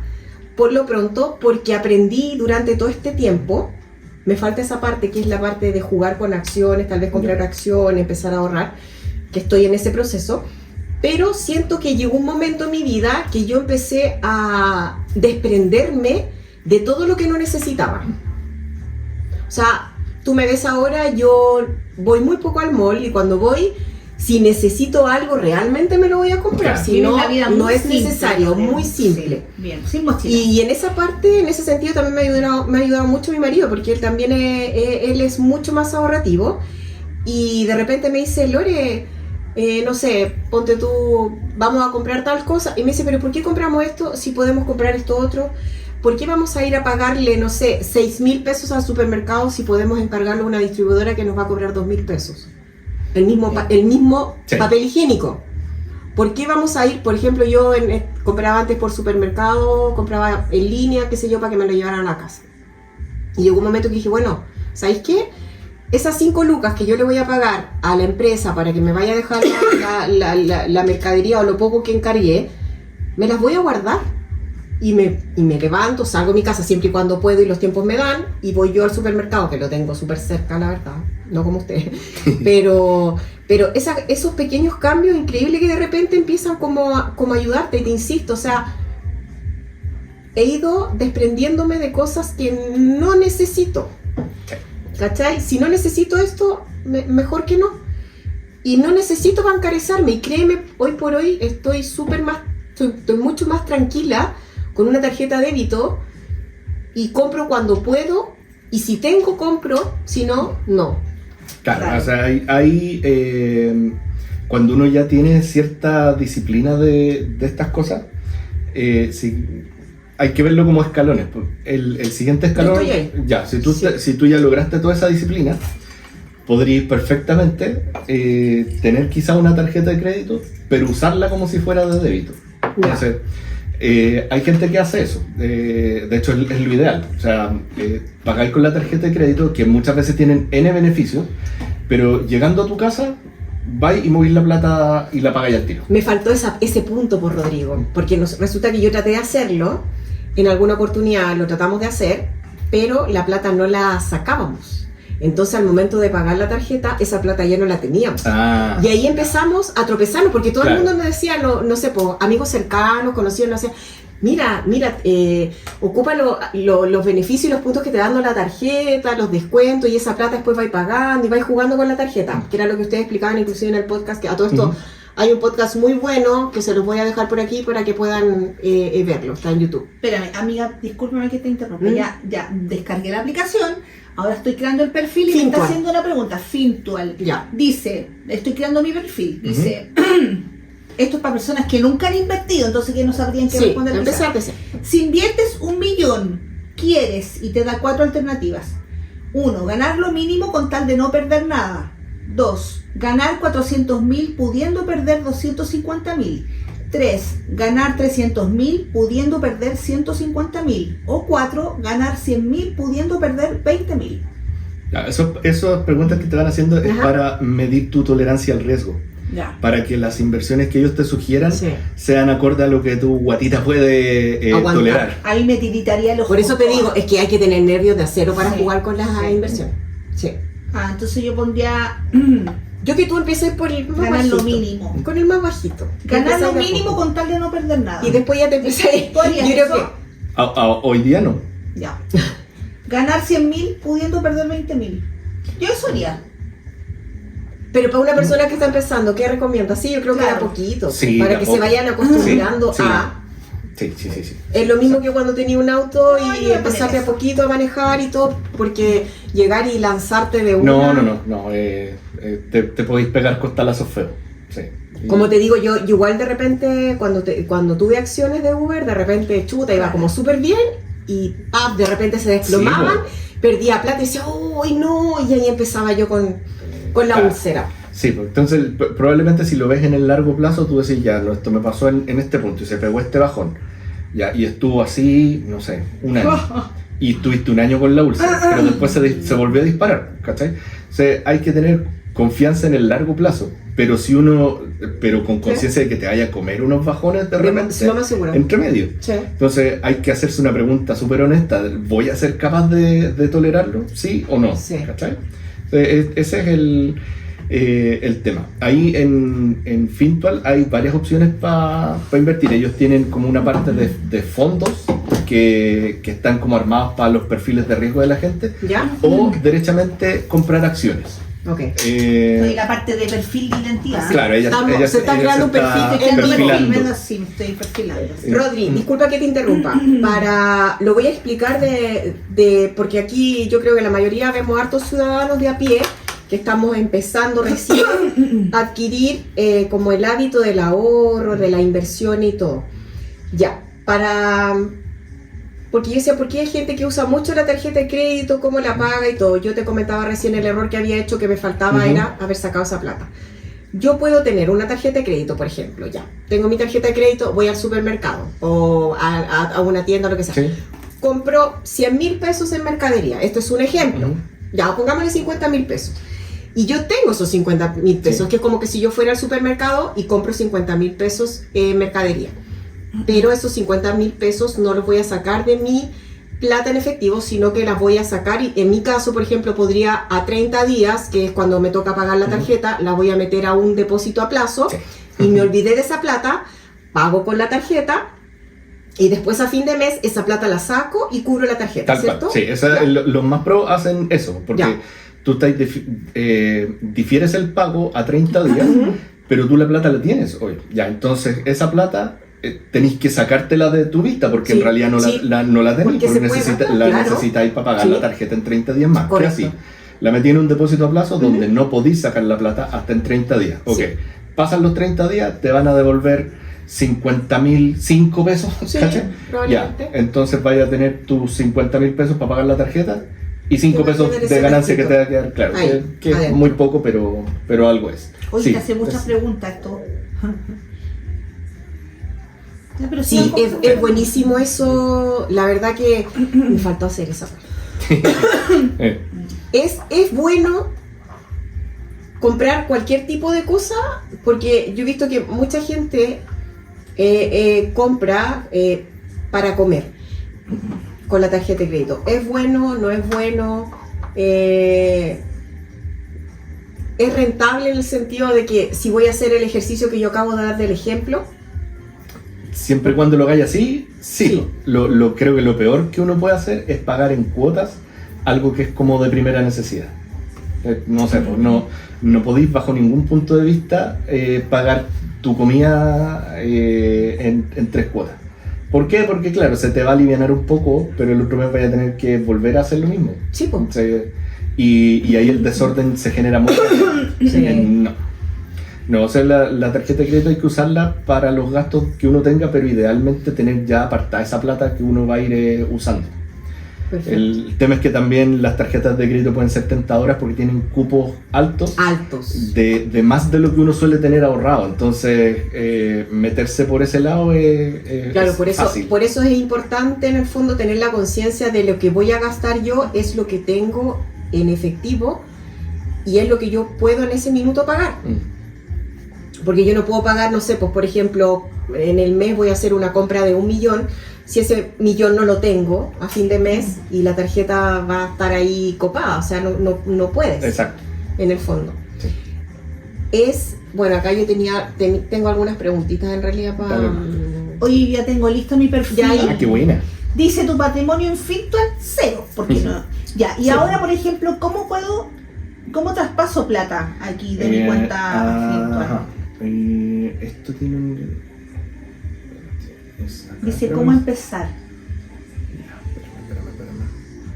por lo pronto, porque aprendí durante todo este tiempo. Me falta esa parte, que es la parte de jugar con acciones, tal vez comprar acciones, empezar a ahorrar, que estoy en ese proceso. Pero siento que llegó un momento en mi vida que yo empecé a desprenderme de todo lo que no necesitaba. O sea, tú me ves ahora, yo voy muy poco al mall, y cuando voy, si necesito algo, realmente me lo voy a comprar. Claro. Si no, no es simple, necesario, muy simple. Sí, bien, sin mochila. Y en esa parte, en ese sentido, también me ha ayudado mucho mi marido, porque él también él es mucho más ahorrativo. Y de repente me dice, Lore, no sé, ponte tú, vamos a comprar tal cosa. Y me dice, pero ¿por qué compramos esto si podemos comprar esto otro? ¿Por qué vamos a ir a pagarle, no sé, 6.000 pesos al supermercado si podemos encargarlo a una distribuidora que nos va a cobrar 2.000 pesos? El mismo papel higiénico. ¿Por qué vamos a ir? Por ejemplo, yo compraba antes por supermercado, compraba en línea, qué sé yo, para que me lo llevaran a la casa. Y llegó un momento que dije, bueno, ¿sabéis qué? Esas 5 lucas que yo le voy a pagar a la empresa para que me vaya a dejar la mercadería o lo poco que encargué, me las voy a guardar. Y me levanto, salgo de mi casa siempre y cuando puedo y los tiempos me dan, y voy yo al supermercado, que lo tengo súper cerca, la verdad, no como ustedes. Pero esos pequeños cambios increíbles que de repente empiezan como a ayudarte, y te insisto, o sea, he ido desprendiéndome de cosas que no necesito. ¿Cachai? Si no necesito esto, mejor que no. Y no necesito bancarizarme, y créeme, hoy por hoy estoy mucho más tranquila con una tarjeta de débito, y compro cuando puedo, y si tengo compro, si no, no. Claro, o sea, cuando uno ya tiene cierta disciplina de estas cosas, sí, hay que verlo como escalones. El siguiente escalón, ya, si tú ya lograste toda esa disciplina, podrías perfectamente tener quizá una tarjeta de crédito, pero usarla como si fuera de débito. Entonces, hay gente que hace eso, de hecho es lo ideal, o sea, pagáis con la tarjeta de crédito, que muchas veces tienen N beneficios, pero llegando a tu casa, vais y movís la plata y la pagáis al tiro. Me faltó ese punto, por Rodrigo, porque resulta que yo traté de hacerlo, en alguna oportunidad lo tratamos de hacer, pero la plata no la sacábamos. Entonces al momento de pagar la tarjeta, esa plata ya no la teníamos. Y ahí empezamos a tropezarnos, porque todo el mundo nos decía, no sé, amigos cercanos, conocidos, no sé, mira, ocupa los beneficios y los puntos que te dan la tarjeta, los descuentos, y esa plata después vais pagando y vais jugando con la tarjeta, que era lo que ustedes explicaban inclusive en el podcast, que a todo esto hay un podcast muy bueno, que se los voy a dejar por aquí para que puedan verlo, está en YouTube. Espérame, amiga, discúlpame que te interrumpa, ya descargué la aplicación. Ahora estoy creando el perfil y me está haciendo una pregunta. Fintual. Ya. Dice, estoy creando mi perfil. Dice, esto es para personas que nunca han invertido, entonces que no sabrían qué responder. Empezar. Si inviertes 1 millón, quieres, y te da 4 alternativas. 1, ganar lo mínimo con tal de no perder nada. 2, ganar 400.000 pudiendo perder 250.000. 3, ganar 300.000 pudiendo perder 150.000. O 4, ganar 100.000 pudiendo perder 20.000. Esas preguntas que te van haciendo es para medir tu tolerancia al riesgo. Ya. Para que las inversiones que ellos te sugieran sean acorde a lo que tu guatita puede tolerar. Ahí me tiritaría los Por eso te digo, es que hay que tener nervios de acero para jugar con las inversiones. Sí. Entonces yo pondría... Yo que tú empieces por el más ganar bajito. Lo mínimo. Con el más bajito. Ganar lo mínimo con tal de no perder nada. Y después ya te empecé. Yo creo que... Hoy día no. Ya. Ganar 100.000 pudiendo perder 20.000. Yo eso haría. Pero para una persona que está empezando, ¿qué recomiendas? Sí, yo creo que era poquito. Sí, para que se vayan acostumbrando a... Sí. Es lo mismo que cuando tenía un auto y empezarte a poquito a manejar y todo, porque llegar y lanzarte de una... No. Te podéis pegar costalazos feos. Sí. Como te digo, yo igual de repente, cuando tuve acciones de Uber, de repente, iba como súper bien y de repente se desplomaban, perdía plata y decía, ¡uy, no! Y ahí empezaba yo con la úlcera. Sí, pues entonces probablemente si lo ves en el largo plazo, tú decís, ya, esto me pasó en este punto y se pegó este bajón. Ya, y estuvo así, no sé, 1 año. Y estuviste 1 año con la úlcera, pero después se volvió a disparar, ¿cachai? O sea, hay que tener confianza en el largo plazo, pero con conciencia de que te vaya a comer unos bajones de repente entre medio. Sí. Entonces hay que hacerse una pregunta súper honesta, ¿voy a ser capaz de tolerarlo? ¿Sí o no? Sí. ¿Cachai? Ese es el tema. Ahí en Fintual hay varias opciones para invertir. Ellos tienen como una parte de fondos que están como armados para los perfiles de riesgo de la gente. ¿Ya? O derechamente comprar acciones. Okay. Estoy la parte de perfil de identidad. Claro, ella se está creando un perfil. Sí, me estoy perfilando. Rodri, disculpa que te interrumpa. Lo voy a explicar porque aquí yo creo que la mayoría vemos hartos ciudadanos de a pie que estamos empezando recién a adquirir como el hábito del ahorro, de la inversión y todo. Ya, porque yo decía, ¿por qué hay gente que usa mucho la tarjeta de crédito? ¿Cómo la paga y todo? Yo te comentaba recién el error que había hecho, que me faltaba era haber sacado esa plata. Yo puedo tener una tarjeta de crédito, por ejemplo, ya. Tengo mi tarjeta de crédito, voy al supermercado o a una tienda, lo que sea. Sí. Compro 100.000 pesos en mercadería. Esto es un ejemplo. Ya, pongámosle 50.000 pesos. Y yo tengo esos 50.000 pesos, que es como que si yo fuera al supermercado y compro 50.000 pesos en mercadería. pero esos 50.000 pesos no los voy a sacar de mi plata en efectivo, sino que las voy a sacar y en mi caso, por ejemplo, podría a 30 días, que es cuando me toca pagar la tarjeta, la voy a meter a un depósito a plazo y me olvidé de esa plata, pago con la tarjeta y después a fin de mes esa plata la saco y cubro la tarjeta, Tal ¿cierto? cual. Sí, los más pros hacen eso, porque tú difieres el pago a 30 días, pero tú la plata la tienes hoy. Ya, entonces esa plata tenéis que sacártela de tu vista, porque en realidad no la tenéis, porque necesitáis para pagar la tarjeta en 30 días más. Correcto. Que así, la metí en un depósito a plazo donde no podéis sacar la plata hasta en 30 días. Ok, pasan los 30 días, te van a devolver 50.005 pesos, ¿cachai? Ya, entonces vaya a tener tus 50.000 pesos para pagar la tarjeta y 5 pesos de ganancia que te va a quedar, claro, que es muy poco, pero algo es. Oye, te hace muchas preguntas esto. Pero sí, es buenísimo eso, la verdad que me faltó hacer esa parte. Es bueno comprar cualquier tipo de cosa, porque yo he visto que mucha gente compra para comer con la tarjeta de crédito. ¿Es bueno? ¿No es bueno? ¿Es rentable en el sentido de que si voy a hacer el ejercicio que yo acabo de dar del ejemplo? Siempre y cuando lo hagáis así, sí. Creo que lo peor que uno puede hacer es pagar en cuotas algo que es como de primera necesidad. No sé, pues no podéis bajo ningún punto de vista pagar tu comida en 3 cuotas. ¿Por qué? Porque claro, se te va a alivianar un poco, pero el otro mes vaya a tener que volver a hacer lo mismo. Sí, pues. Y ahí el desorden se genera mucho. No, o sea, la tarjeta de crédito hay que usarla para los gastos que uno tenga, pero idealmente tener ya apartada esa plata que uno va a ir usando. Perfecto. El tema es que también las tarjetas de crédito pueden ser tentadoras porque tienen cupos altos. De más de lo que uno suele tener ahorrado. Entonces, meterse por ese lado es claro, por eso, fácil. Por eso es importante en el fondo tener la conciencia de lo que voy a gastar yo es lo que tengo en efectivo y es lo que yo puedo en ese minuto pagar. Porque yo no puedo pagar, no sé, pues por ejemplo, en el mes voy a hacer una compra de 1 millón, si ese millón no lo tengo a fin de mes y la tarjeta va a estar ahí copada, o sea, no puedes. Exacto. En el fondo. Sí. Bueno, acá yo tengo algunas preguntitas en realidad para... Hoy ya tengo listo mi perfil. Qué buena. Dice tu patrimonio en virtual 0, ¿por qué no? Ya, y ahora, por ejemplo, ¿cómo traspaso plata aquí de mi cuenta virtual? Esto tiene un... Dice cómo empezar. Espérame.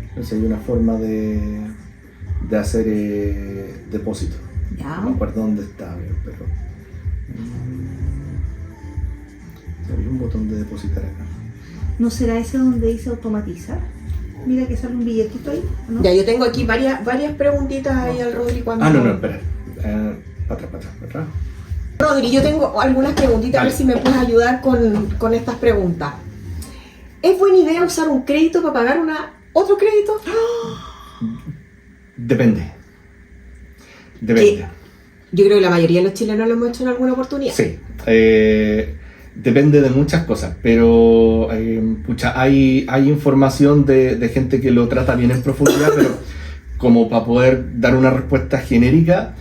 Entonces hay una forma de hacer depósito. Ya. No me acuerdo dónde está bien, pero... Había un botón de depositar acá. ¿No será ese donde dice automatizar? Mira que sale un billetito ahí, ¿no? Ya, yo tengo aquí varias preguntitas ahí al Rodri cuando... No, espera. Para atrás. Rodri, yo tengo algunas preguntitas, a ver si me puedes ayudar con estas preguntas. ¿Es buena idea usar un crédito para pagar otro crédito? Depende. Yo creo que la mayoría de los chilenos lo hemos hecho en alguna oportunidad. Sí. Depende de muchas cosas, pero hay información de gente que lo trata bien en profundidad, pero como para poder dar una respuesta genérica,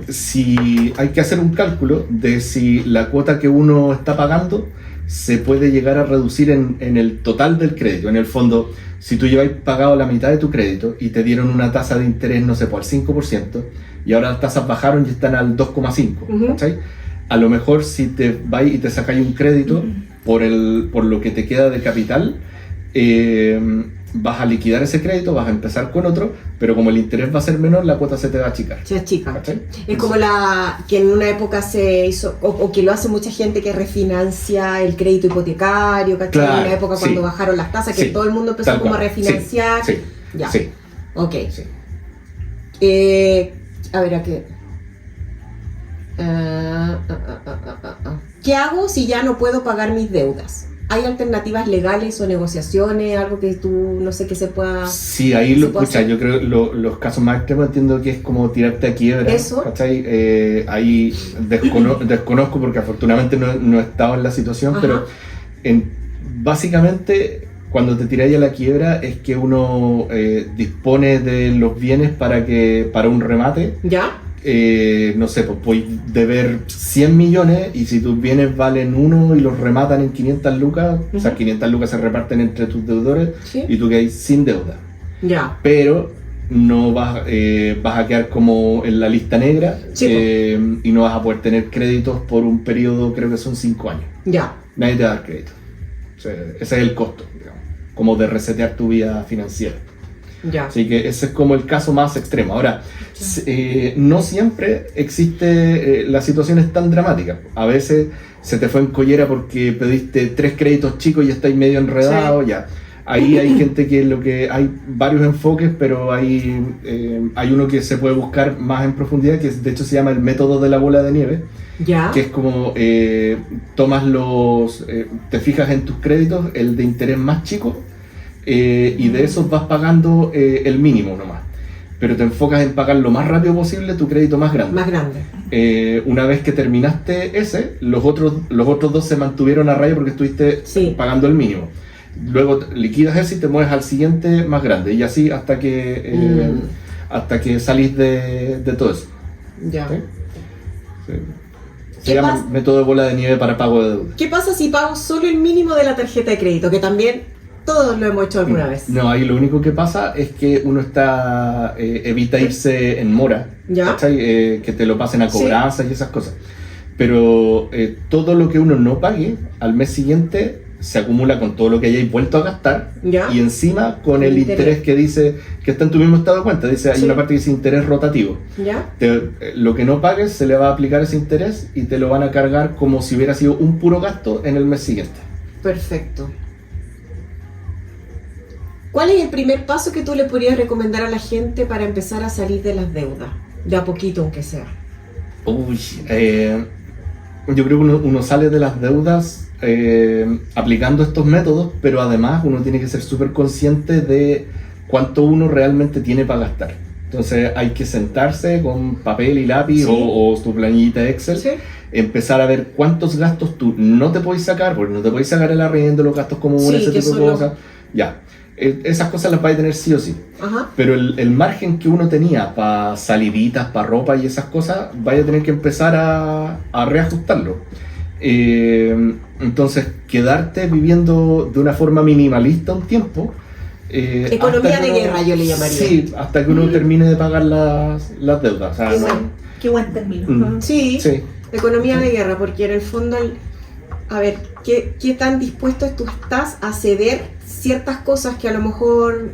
si hay que hacer un cálculo de si la cuota que uno está pagando se puede llegar a reducir en el total del crédito. En el fondo, si tú llevas pagado la mitad de tu crédito y te dieron una tasa de interés, no sé, por el 5%, y ahora las tasas bajaron y están al 2,5%, ¿cachai? A lo mejor si te vais y te sacáis un crédito por lo que te queda de capital, vas a liquidar ese crédito, vas a empezar con otro, pero como el interés va a ser menor, la cuota se te va a achicar. Se achica. ¿Cachai? Es como que en una época se hizo, o que lo hace mucha gente que refinancia el crédito hipotecario, ¿cachai? Claro, en una época cuando bajaron las tasas, que todo el mundo empezó como a refinanciar. Sí. Ya. Sí. Ok. Sí. A ver, ¿a qué? ¿Qué hago si ya no puedo pagar mis deudas? ¿hay alternativas legales o negociaciones? Algo que tú, no sé, que se pueda... Sí, ahí se lo puede escuchas. hacer. Yo creo que los casos más extremos entiendo que es como tirarte a quiebra. Eso. ¿Cachai? Ahí desconozco porque afortunadamente no he estado en la situación, Ajá. pero básicamente cuando te tiráis a la quiebra es que uno dispone de los bienes para un remate. ¿Ya? No sé, pues puedes deber 100 millones y si tus bienes valen 1 y los rematan en 500 lucas, o sea, 500 lucas se reparten entre tus deudores Sí. y tú quedas sin deuda. Ya. Pero no vas a quedar como en la lista negra, Sí, y no vas a poder tener créditos por un periodo, creo que son 5 años. Ya. Nadie te va a dar crédito. O sea, ese es el costo, digamos, como de resetear tu vida financiera. Ya. Así que ese es como el caso más extremo. Ahora, no siempre existe la situación es tan dramática. A veces se te fue en collera porque pediste 3 créditos chicos y estáis medio enredado, Sí. ya. Ahí hay gente que hay varios enfoques, pero hay uno que se puede buscar más en profundidad, que de hecho se llama el método de la bola de nieve, Ya. que es como tomas te fijas en tus créditos, el de interés más chico, y de esos vas pagando el mínimo nomás. Pero te enfocas en pagar lo más rápido posible tu crédito más grande. Más grande. Una vez que terminaste ese, los otros 2 se mantuvieron a raya porque estuviste Sí. pagando el mínimo. Luego liquidas ese y te mueves al siguiente más grande. Y así hasta que salís de todo eso. Ya. ¿Sí? Sí. ¿Qué Se llama pasa? método de bola de nieve para pago de deuda. ¿Qué pasa si pago solo el mínimo de la tarjeta de crédito? Que también todos lo hemos hecho alguna vez. No, ahí lo único que pasa es que uno evita irse en mora, ¿Ya? ¿cachai? Que te lo pasen a Sí. cobranzas y esas cosas. Pero todo lo que uno no pague al mes siguiente se acumula con todo lo que hayáis vuelto a gastar, ¿Ya? y encima con el Interés. interés que dice que está en tu mismo estado de cuenta. Dice, hay Sí. una parte que dice interés rotativo. ¿Ya? Lo que no pagues se le va a aplicar ese interés y te lo van a cargar como si hubiera sido un puro gasto en el mes siguiente. Perfecto. ¿Cuál es el primer paso que tú le podrías recomendar a la gente para empezar a salir de las deudas? De a poquito, aunque sea. Uy, yo creo que uno sale de las deudas aplicando estos métodos, pero además uno tiene que ser súper consciente de cuánto uno realmente tiene para gastar. Entonces hay que sentarse con papel y lápiz, Sí. o tu planillita de Excel, ¿Sí? empezar a ver cuántos gastos tú no te podéis sacar, porque no te podéis sacar el arriendo, los gastos comunes, Sí, ese que tipo de son los- cosas. Ya, esas cosas las vais a tener sí o sí. Ajá. Pero el margen que uno tenía para saliditas, para ropa y esas cosas, vaya a tener que empezar a reajustarlo. Entonces, quedarte viviendo de una forma minimalista un tiempo. Economía hasta que de guerra, yo le llamaría. Sí, hasta que uno termine de pagar las deudas. O sea, Qué no- buen, qué buen término. Mm. Sí, sí. economía de guerra, porque en el fondo, a ver, ¿qué tan dispuesto tú estás a ceder ciertas cosas que a lo mejor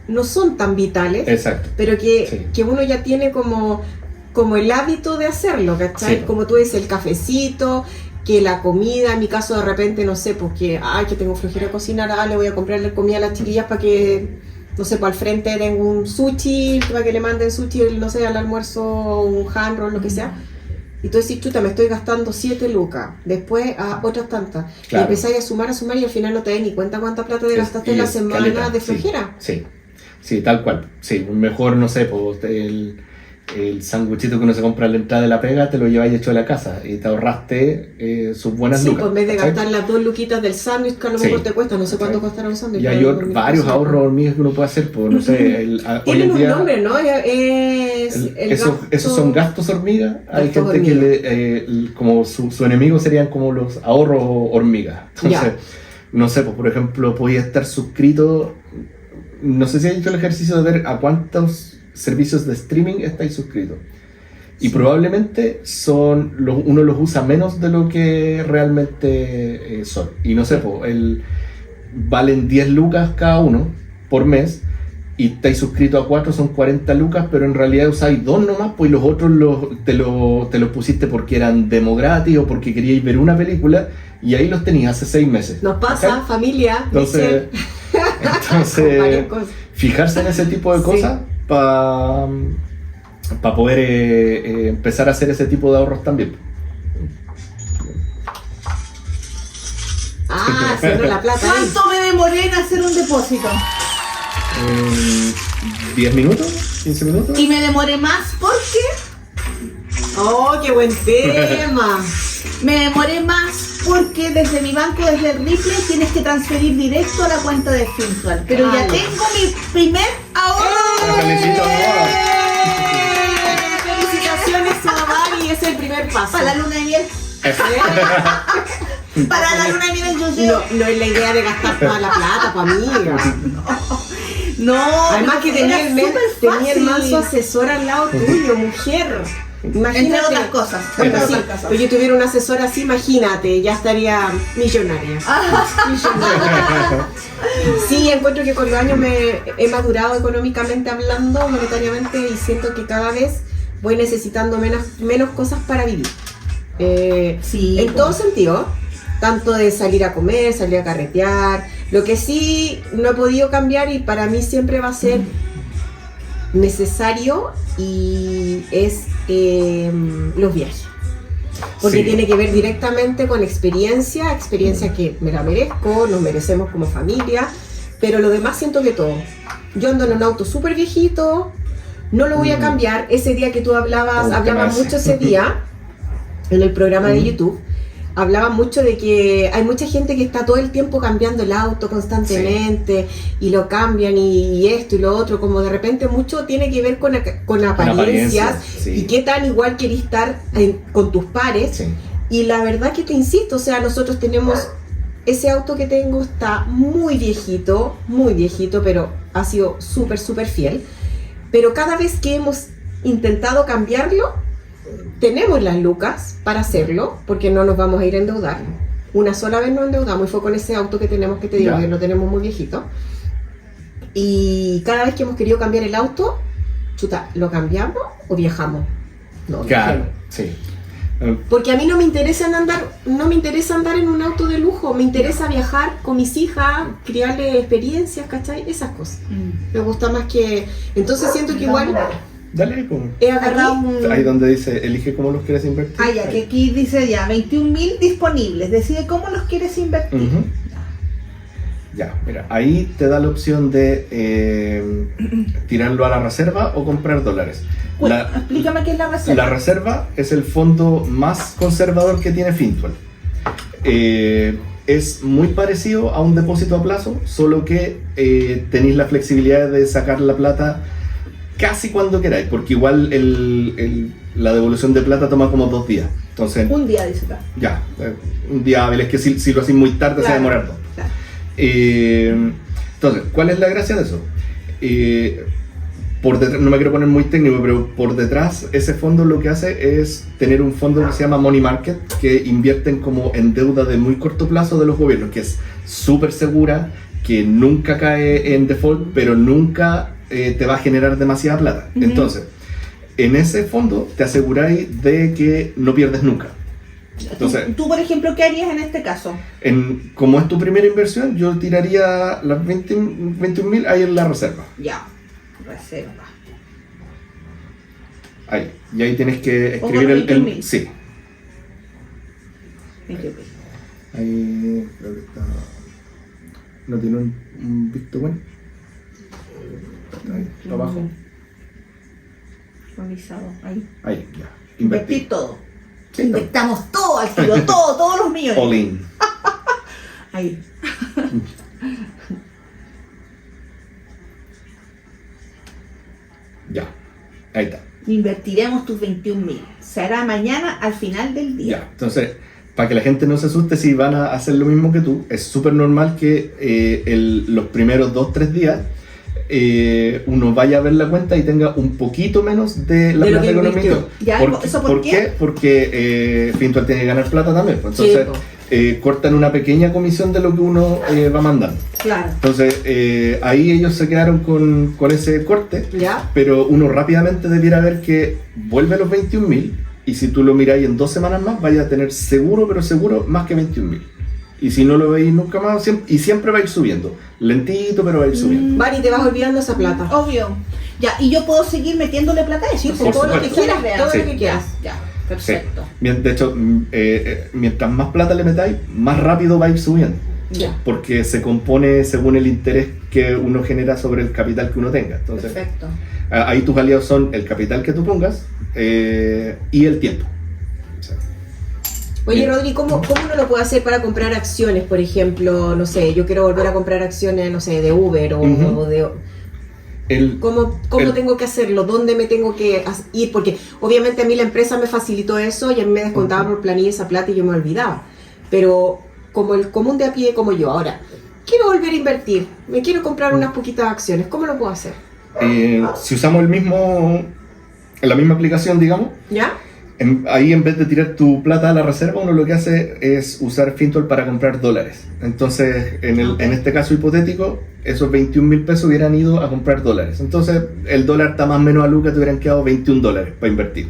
no son tan vitales, Exacto. pero que, Sí. que uno ya tiene como el hábito de hacerlo, ¿cachai? Sí. Como tú dices, el cafecito, que la comida, en mi caso de repente, no sé, porque, que tengo flojera de cocinar, le voy a comprarle comida a las chiquillas para que, no sé, para al frente tengo un sushi, para que le manden sushi, no sé, al almuerzo, un hand roll, lo que sea. Y tú decís, chuta, me estoy gastando 7 lucas, después a otras tantas. Claro. Y empezáis a sumar y al final no te das ni cuenta cuánta plata te Es- gastaste y en la es semana caleta, de sí. flojera. Sí, tal cual. Sí, mejor, no sé, pues, el sanguchito que uno se compra a la entrada de la pega, te lo lleváis hecho de la casa y te ahorraste sus buenas Sí, lucas. pues en vez de ¿cachai? gastar las 2 luquitas del sándwich, que a lo Sí. mejor te cuesta, no sé cuánto ¿Cachai? costará un sándwich. Y hay pero en mi varios caso- ahorros hormigas que uno puede hacer, pues, no sé, hoy Tienen en un día... nombre, ¿no? Es el esos gasto- son gastos hormiga. Hay Gastos gente hormiga. que como su enemigo serían como los ahorros hormiga. Entonces, Ya. no sé, pues por ejemplo, podía estar suscrito. No sé si has hecho el ejercicio de ver a cuántos servicios de streaming estáis suscritos. Y Sí. probablemente uno los usa menos de lo que realmente son. Y no sé, pues, valen 10 lucas cada uno por mes. Y estáis suscritos a 4, son 40 lucas, pero en realidad usáis 2 nomás, pues los otros te los pusiste porque eran demo gratis o porque queríais ver una película, y ahí los tenías hace 6 meses. Nos pasa, ¿Cachai? familia, Entonces, Michelle, varias cosas. fijarse en ese tipo de Sí. cosas para poder empezar a hacer ese tipo de ahorros también. Ah, se la plata ahí. ¿Cuánto me demoré en hacer un depósito? 10 minutos, 15 minutos. Y me demoré más porque ¡Oh, qué buen tema! me demoré más porque desde mi banco, desde Ripley, tienes que transferir directo a la cuenta de Fintual. Pero ya Vale. tengo mi primer ahorro. Te felicito, amor. Felicitaciones, Samari, es el primer paso. Para la luna de miel. Para la luna de miel en No, Yoyo. no es la idea de gastar toda la plata, pa' amiga. No. Además que era tenía el manso fácil. asesor al lado tuyo, mujer. Imagínate. Entre otras cosas. Entre Sí, otras cosas. pues yo tuviera un asesor así, imagínate, ya estaría millonaria. Millonaria. Sí, encuentro que con los años me he madurado económicamente hablando, monetariamente, y siento que cada vez voy necesitando menos cosas para vivir. Sí, En pues. todo sentido, tanto de salir a comer, salir a carretear. Lo que sí no he podido cambiar y para mí siempre va a ser necesario y es los viajes. Porque Sí. tiene que ver directamente con experiencia que me la merezco, nos merecemos como familia, pero lo demás siento que todo. Yo ando en un auto súper viejito, no lo voy a cambiar. Ese día que tú hablabas mucho ese día, en el programa de YouTube, hablaba mucho de que hay mucha gente que está todo el tiempo cambiando el auto constantemente y lo cambian y esto y lo otro, como de repente mucho tiene que ver con apariencias sí. y qué tan igual querés estar con tus pares. Sí. Y la verdad que te insisto, o sea, nosotros tenemos, ese auto que tengo está muy viejito, pero ha sido súper, súper fiel. Pero cada vez que hemos intentado cambiarlo, tenemos las lucas para hacerlo, porque no nos vamos a ir a endeudar. Una sola vez nos endeudamos y fue con ese auto que tenemos, que te digo, Ya. que lo tenemos muy viejito. Y cada vez que hemos querido cambiar el auto, chuta, ¿lo cambiamos o viajamos? No, Claro, viajemos. sí. Porque a mí no me interesa andar en un auto de lujo, me interesa viajar con mis hijas, crearles experiencias, ¿cachai? Esas cosas. Me gusta más que... Entonces siento que igual Dale ahí, pues. he agarrado un... Ahí donde dice, elige cómo los quieres invertir. Ah, ya, que aquí dice ya, 21.000 disponibles. Decide cómo los quieres invertir. Ujú. Ya, mira, ahí te da la opción de tirarlo a la reserva o comprar dólares. Bueno, explícame qué es la reserva. La reserva es el fondo más conservador que tiene Fintual. Es muy parecido a un depósito a plazo, solo que tenéis la flexibilidad de sacar la plata casi cuando queráis, porque igual la devolución de plata toma como 2 días. Entonces, Un día, dice acá. ya, un día hábil, es que si lo hacéis muy tarde se va a demorar 2. Claro. Entonces, ¿cuál es la gracia de eso? Por detrás, no me quiero poner muy técnico, pero por detrás ese fondo lo que hace es tener un fondo que se llama Money Market, que invierten como en deuda de muy corto plazo de los gobiernos, que es súper segura, que nunca cae en default, pero nunca te va a generar demasiada plata. Ujú. Entonces, en ese fondo te aseguráis de que no pierdes nunca. Entonces, ¿Tú, por ejemplo, qué harías en este caso? como es tu primera inversión, yo tiraría las 21.000 ahí en la reserva. Ya, reserva. Ahí. Y ahí tienes que Pongo escribir los 21.000. Sí. 20.000. Ahí creo que está. ¿No tiene un Bitcoin? Ahí, abajo. Revisado, ahí. Ahí, ya. Invertir todo. Sí, Invertamos todo al tiro, todos los millones. all in. Ahí. Ya. Ahí está. Invertiremos tus 21.000. Se hará mañana al final del día. Ya. Entonces, para que la gente no se asuste si van a hacer lo mismo que tú, es súper normal que los primeros 2-3 días uno vaya a ver la cuenta y tenga un poquito menos de la De lo plata que que uno invirtió. invirtió. Ya, ¿eso por qué? Porque Fintual tiene que ganar plata también. Pues, entonces, cortan una pequeña comisión de lo que uno va mandando. Claro. Entonces, ahí ellos se quedaron con ese corte, ¿Ya? pero uno rápidamente debiera ver que vuelve a los 21.000 y si tú lo miráis en 2 semanas más, vaya a tener seguro, pero seguro, más que 21.000. Y si no lo veis nunca más, siempre va a ir subiendo. Lentito, pero va a ir subiendo. Vale, y te vas olvidando esa plata. Obvio. Ya, y yo puedo seguir metiéndole plata a eso. Sí, ¿cierto? todo lo que supuesto. quieras, todo Sí. lo que quieras. Ya, Sí. perfecto. De hecho, mientras más plata le metáis, más rápido va a ir subiendo. Ya. porque se compone según el interés que uno genera sobre el capital que uno tenga. Entonces, Perfecto. ahí tus aliados son el capital que tú pongas y el tiempo. Oye, Bien. Rodri, ¿cómo uno lo puede hacer para comprar acciones? Por ejemplo, no sé, yo quiero volver a comprar acciones, no sé, de Uber o, Ujú. o de... El, ¿Cómo el- tengo que hacerlo? ¿Dónde me tengo que ir? Porque obviamente a mí la empresa me facilitó eso y a mí me descontaba por planilla esa plata y yo me olvidaba. Pero como el común de a pie como yo, ahora, quiero volver a invertir, me quiero comprar unas poquitas acciones, ¿cómo lo puedo hacer? si usamos la misma aplicación, digamos, ¿Ya? ahí en vez de tirar tu plata a la reserva, uno lo que hace es usar Fintual para comprar dólares. Entonces, en este caso hipotético, esos 21.000 pesos hubieran ido a comprar dólares. Entonces, el dólar está más o menos a lucas, te hubieran quedado 21 dólares para invertir.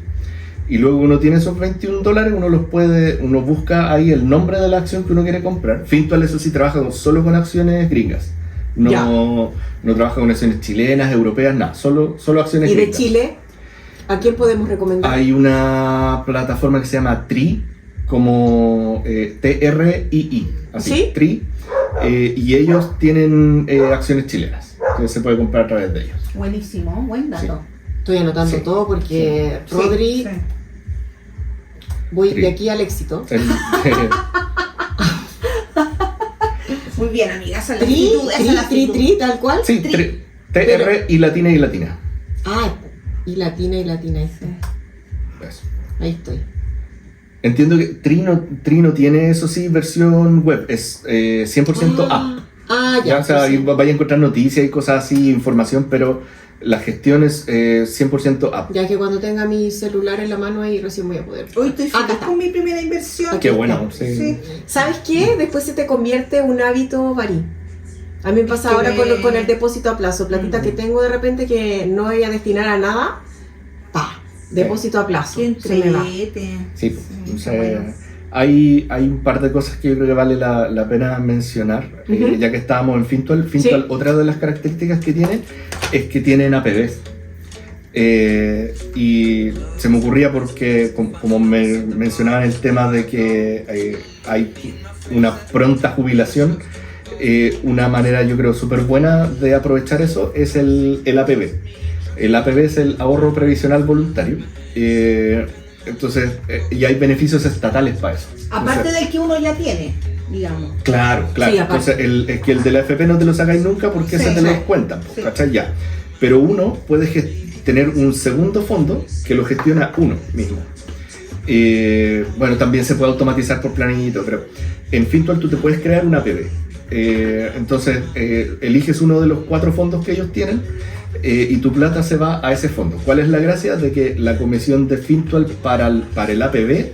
Y luego uno tiene esos 21 dólares, uno busca ahí el nombre de la acción que uno quiere comprar. Fintual, eso sí, trabaja solo con acciones gringas. No trabaja con acciones chilenas, europeas, nada, solo acciones ¿Y de gringas. Chile? ¿A quién podemos recomendar? Hay una plataforma que se llama TRII, como TRII, así, ¿Sí? TRII, y ellos tienen acciones chilenas, que se puede comprar a través de ellos. Buenísimo, buen dato. Estoy anotando Sí. todo porque Sí, Rodri, sí. voy Sí. de aquí al éxito. Muy bien, amiga. Esa es la Tri, actitud, esa es la actitud. tal cual. Sí, TRI. TR y latina. Ah, y latina, ahí está. Eso. Ahí estoy. Entiendo que TRII no tiene, eso sí, versión web, es 100% app. Ya. O sea, ahí sí. vaya a encontrar noticias y cosas así, información, pero la gestión es 100% app. Ya que cuando tenga mi celular en la mano ahí recién voy a poder. Hoy estoy Acá feliz está. con mi primera inversión. Qué bueno, sí. Sí. ¿Sabes qué? Después se te convierte en un hábito varí. A mí me pasa que ahora me- con el depósito a plazo, platita que tengo de repente que no voy a destinar a nada, depósito a plazo. Qué Se me va. entrete. Sí, o está sea, bueno. hay un par de cosas que yo creo que vale la pena mencionar, Ujú. ya que estábamos en Fintual. Sí. Otra de las características que tiene es que tienen APBs. Y se me ocurría porque, como me mencionaban el tema de que hay una pronta jubilación, una manera yo creo súper buena de aprovechar eso es el APB. El APB es el ahorro previsional voluntario. Entonces, y hay beneficios estatales para eso. Aparte Entonces, del que uno ya tiene, digamos. claro. Sí, aparte. Entonces, es que el de la AFP no te lo sacáis nunca porque Sí, ese te lo sí. descuentan, Sí. ¿cachai? Ya. Pero uno puede tener un segundo fondo que lo gestiona uno mismo. Bueno, también se puede automatizar por planillito, pero en Fintual tú te puedes crear una APB. Entonces, eliges uno de los 4 fondos que ellos tienen y tu plata se va a ese fondo. ¿Cuál es la gracia? De que la comisión de Fintual para el APB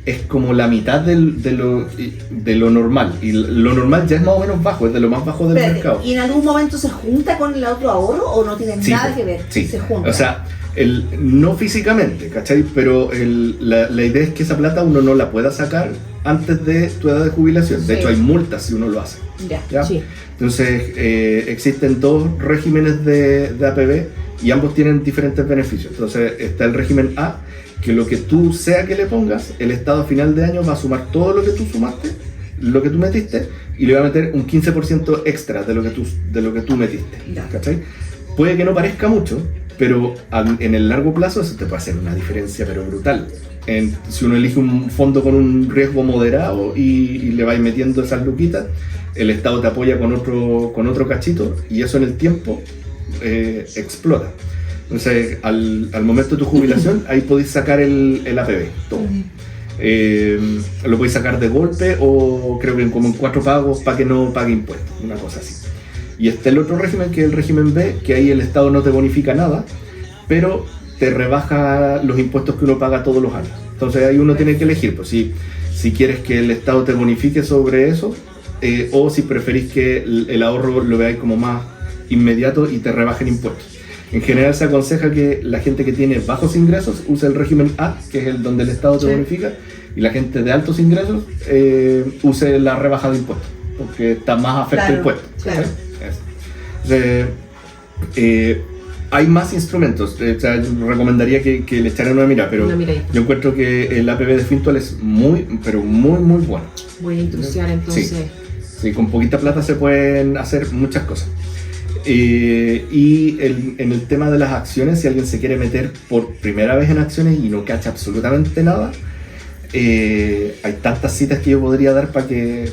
es como la mitad de lo normal. Y lo normal ya es más o menos bajo, es de lo más bajo del Espérate, mercado. ¿y en algún momento se junta con el otro ahorro o no tienen Sí, nada que ver? sí. Se junta. O sea, no físicamente, ¿cachai? Pero la idea es que esa plata uno no la pueda sacar antes de tu edad de jubilación. De Sí. hecho, hay multas si uno lo hace. ya. ¿Ya? Sí. Entonces, existen 2 regímenes de APB y ambos tienen diferentes beneficios. Entonces, está el régimen A, que lo que tú sea que le pongas, el Estado a final de año va a sumar todo lo que tú sumaste, lo que tú metiste, y le va a meter un 15% extra de lo que tú metiste. Ya. ¿Cachai? Puede que no parezca mucho, pero en el largo plazo eso te puede hacer una diferencia, pero brutal. Si uno elige un fondo con un riesgo moderado y le vais metiendo esas luquitas, el Estado te apoya con otro cachito y eso en el tiempo explota. Entonces, al momento de tu jubilación, ahí podéis sacar el APB, todo. Lo podéis sacar de golpe o creo que como en 4 pagos para que no pague impuestos, una cosa así. Y está el otro régimen, que es el régimen B, que ahí el Estado no te bonifica nada, pero te rebaja los impuestos que uno paga todos los años. Entonces ahí uno tiene que elegir, pues si quieres que el Estado te bonifique sobre eso, o si preferís que el ahorro lo veáis como más inmediato y te rebajen impuestos. En general se aconseja que la gente que tiene bajos ingresos use el régimen A, que es el donde el Estado te Sí. bonifica, y la gente de altos ingresos use la rebaja de impuestos, porque está más afecto Claro, impuesto. claro. ¿Sí? Eso. Entonces, hay más instrumentos, o sea, yo recomendaría que le echaran una mirada, pero Una miradita. yo encuentro que el APB de Fintual es muy, pero muy, muy bueno. Voy a intrusiar entonces. Sí, con poquita plata se pueden hacer muchas cosas. En el tema de las acciones, si alguien se quiere meter por primera vez en acciones y no cacha absolutamente nada, hay tantas citas que yo podría dar para que...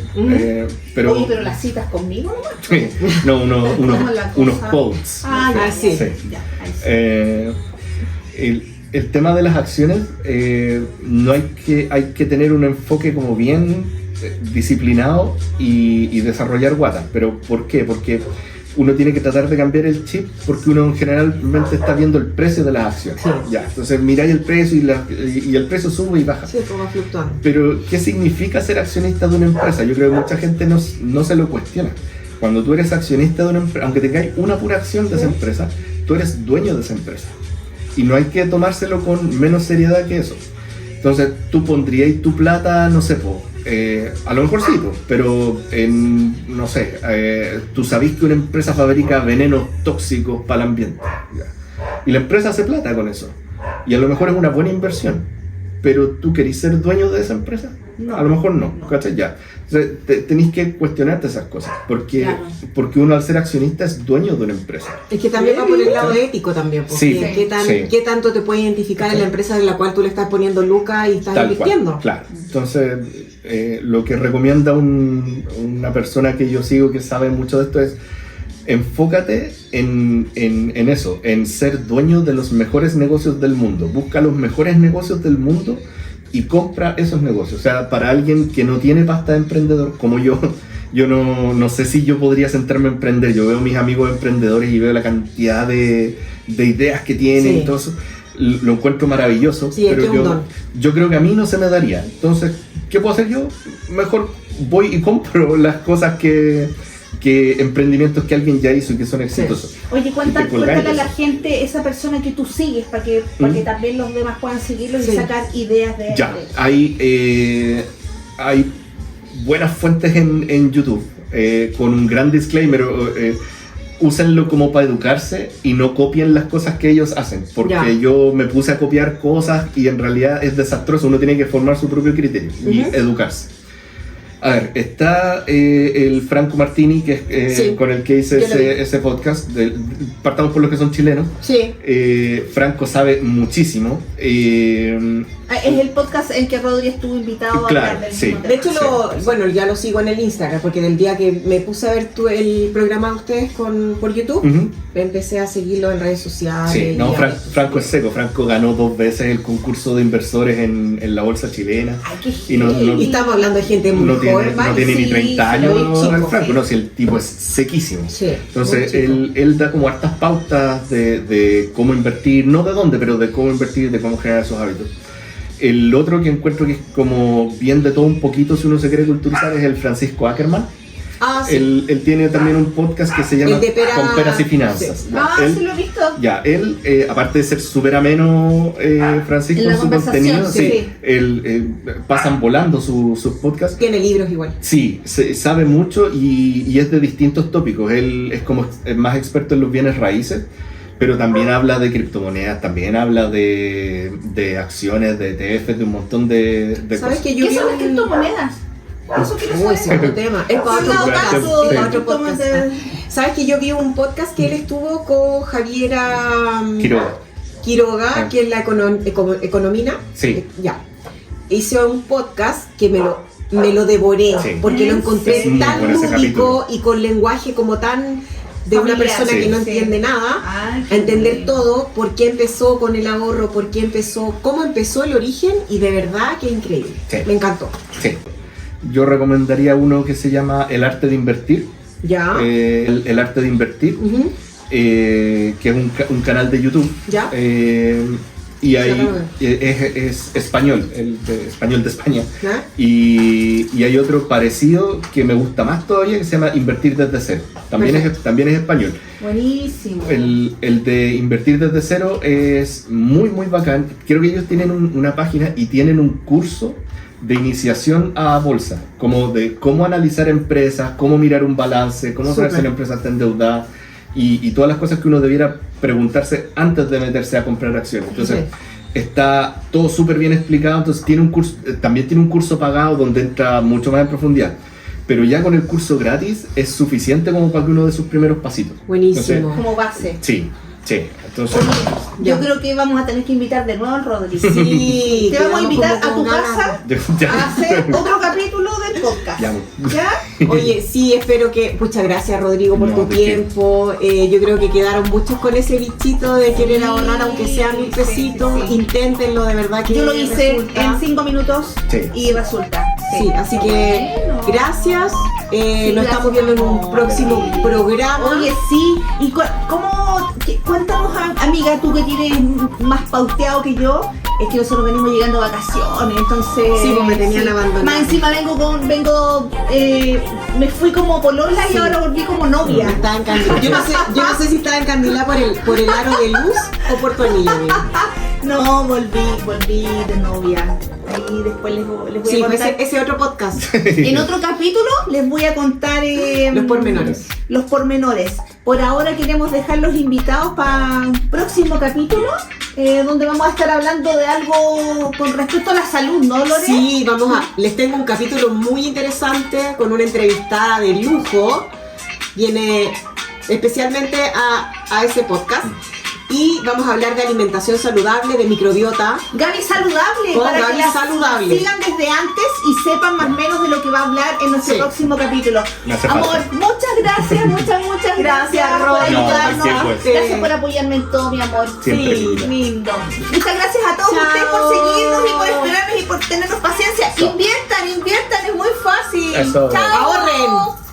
pero, Oye, pero las citas conmigo, ¿no? no, unos quotes. Sí. Ya, ahí sí. El tema de las acciones, no hay que tener un enfoque como bien disciplinado y desarrollar guata. ¿Pero por qué? Porque uno tiene que tratar de cambiar el chip, porque uno generalmente está viendo el precio de las acciones. Sí. Ya, entonces miráis el precio y el precio sube y baja. Sí, como fluctuando. Pero, ¿qué significa ser accionista de una empresa? Yo creo que mucha gente no se lo cuestiona. Cuando tú eres accionista de una empresa, aunque tengáis una pura acción de esa empresa, tú eres dueño de esa empresa. Y no hay que tomárselo con menos seriedad que eso. Entonces, tú pondrías tu plata, no sé, a lo mejor sí, pero no sé, tú sabés que una empresa fabrica venenos tóxicos para el ambiente. ¿Ya? Y la empresa hace plata con eso. Y a lo mejor es una buena inversión. Pero ¿tú querés ser dueño de esa empresa? No. A lo mejor no. ¿Cachai? Ya. Entonces, tenéis que cuestionarte esas cosas. Porque uno al ser accionista es dueño de una empresa. Es que también va por el lado ético también, porque Sí, ¿qué tanto te puede identificar en la empresa en la cual tú le estás poniendo lucas y estás Tal invirtiendo? cual, claro. Entonces, lo que recomienda una persona que yo sigo que sabe mucho de esto es: enfócate en eso, en ser dueño de los mejores negocios del mundo. Busca los mejores negocios del mundo y compra esos negocios. O sea, para alguien que no tiene pasta de emprendedor, como yo no sé si yo podría sentarme a emprender. Yo veo a mis amigos emprendedores y veo la cantidad de ideas que tienen y todo eso. Lo encuentro maravilloso, Sí, pero yo creo que a mí no se me daría. Entonces, ¿qué puedo hacer yo? Mejor voy y compro las cosas que emprendimientos que alguien ya hizo y que son exitosos. Oye, cuéntale colgáis a la eso. gente esa persona que tú sigues para que también los demás puedan seguirlo y Sí. sacar ideas de Ya, de- hay buenas fuentes en YouTube, con un gran disclaimer. Úsenlo como para educarse y no copien las cosas que ellos hacen, porque Ya. yo me puse a copiar cosas y en realidad es desastroso. Uno tiene que formar su propio criterio y educarse. A ver, está el Franco Martini, que es Sí. con el que hice Yo lo vi. ese podcast. Partamos por los que son chilenos. Sí. Franco sabe muchísimo. Es el podcast en que Rodri estuvo invitado Claro, a hablar del sí. mismo tema. De hecho, ya lo sigo en el Instagram, porque del día que me puse a ver el programa de ustedes por YouTube, Ujú. empecé a seguirlo en redes sociales. Sí, no, y Franco es seco. Franco ganó 2 veces el concurso de inversores en la bolsa chilena. Ay, qué Y no- heavy. y estamos hablando de gente muy No joven, tiene ni sí, 30 se lo vi años chico, Franco, sí. no, si el tipo es sequísimo. Sí, Entonces muy chico. él da como hartas pautas de cómo invertir, no de dónde, pero de cómo invertir, de cómo generar esos hábitos. El otro que encuentro que es como bien de todo un poquito, si uno se quiere culturizar, es el Francisco Ackerman. Ah, sí. Él tiene también un podcast que se llama El de Con Peras y Finanzas. Sí. Ya, Ah, él- sí lo he visto. Ya, él, aparte de ser súper ameno, Francisco, En la en su conversación, contenido, sí. él pasan volando sus podcasts. Tiene libros igual. Sí, sabe mucho y es de distintos tópicos. Él es como más experto en los bienes raíces, pero también habla de criptomonedas, también habla de acciones, de ETFs, de un montón de ¿Sabes cosas. que yo ¿Qué vi son las un- criptomonedas? Eso quiero Uy, ese saber. es otro tema. Es para En otro dado podcast. caso, Sí. Para otro podcast. criptomonedas- ¿Sabes que yo vi un podcast que él estuvo con Javiera Quiroga. Quiroga, que es la economina? Sí. Ya. Hice un podcast que me lo devoré, Sí. porque lo ¿En encontré serio? tan Muy bueno ese lúdico y con lenguaje como tan de una Familiar, persona sí. que no Sí. entiende nada, Ay, a entender qué todo, por qué empezó con el ahorro, por qué empezó, cómo empezó el origen, y de verdad que increíble. Sí. Me encantó. Sí. Yo recomendaría uno que se llama El Arte de Invertir. Ya. El Arte de Invertir, Ujú. que es un canal de YouTube. Ya. Y ahí acabo es español, español de España. ¿Ya? Y hay otro parecido que me gusta más todavía, que se llama Invertir desde cero. También es español. Buenísimo. El de Invertir desde cero es muy muy bacán. Creo que ellos tienen una página y tienen un curso de iniciación a bolsa, como de cómo analizar empresas, cómo mirar un balance, cómo saber si Súper. una empresa está endeudada y todas las cosas que uno debiera preguntarse antes de meterse a comprar acciones. Entonces, está todo súper bien explicado. Entonces, también tiene un curso pagado donde entra mucho más en profundidad. pero ya con el curso gratis es suficiente como para que uno de sus primeros pasitos. Buenísimo. Como base. Sí, sí. Entonces, Yo creo que vamos a tener que invitar de nuevo al Rodri. Sí, Te vamos a quedamos invitar como a tu con ganas. casa ya. a hacer otro capítulo del podcast. Ya. ¿Ya? Oye, sí, espero que... Muchas gracias, Rodrigo, por No, tu ¿de qué? tiempo. Yo creo que quedaron muchos con ese bichito de querer ahorrar, aunque sea 1.000 pesitos. Sí. Inténtenlo, de verdad que Yo lo hice resulta. en 5 minutos Sí. y resulta. Sí, así que Bueno. gracias. Nos gracias, estamos viendo en un amor. próximo programa. Oye, sí. ¿Y cuéntanos, amiga, tú que tienes más pauteado que yo? Es que nosotros venimos llegando a vacaciones, entonces... Sí, pues me tenían abandonada. Más encima me fui como polola y Sí. ahora volví como novia. Estaba encandilada. Yo no sé si estaba encandilada por el aro de luz o por tu anillo. Amiga. No, volví de novia. Ahí después les voy Sí, a pues contar. ese otro podcast. En otro capítulo les voy a contar Los pormenores. Los pormenores. Por ahora queremos dejar los invitados para un próximo capítulo, donde vamos a estar hablando de algo con respecto a la salud, ¿no, Lore? Sí, les tengo un capítulo muy interesante con una entrevistada de lujo. Viene especialmente a ese podcast. Y vamos a hablar de alimentación saludable, de microbiota. Gaby Saludable, Con para Gaby que las Saludable. sigan desde antes y sepan más o menos de lo que va a hablar en nuestro Sí. próximo capítulo. Me hace Amor, falta. muchas gracias, muchas gracias por Roy. No, ayudarnos. cualquier cosa. Gracias por apoyarme en todo, mi amor. Siempre, Sí, linda. lindo. Muchas gracias a todos Chao. ustedes por seguirnos y por esperarnos y por tenernos paciencia. Chao. Inviertan, es muy fácil. Eso. Chao. Ahorren.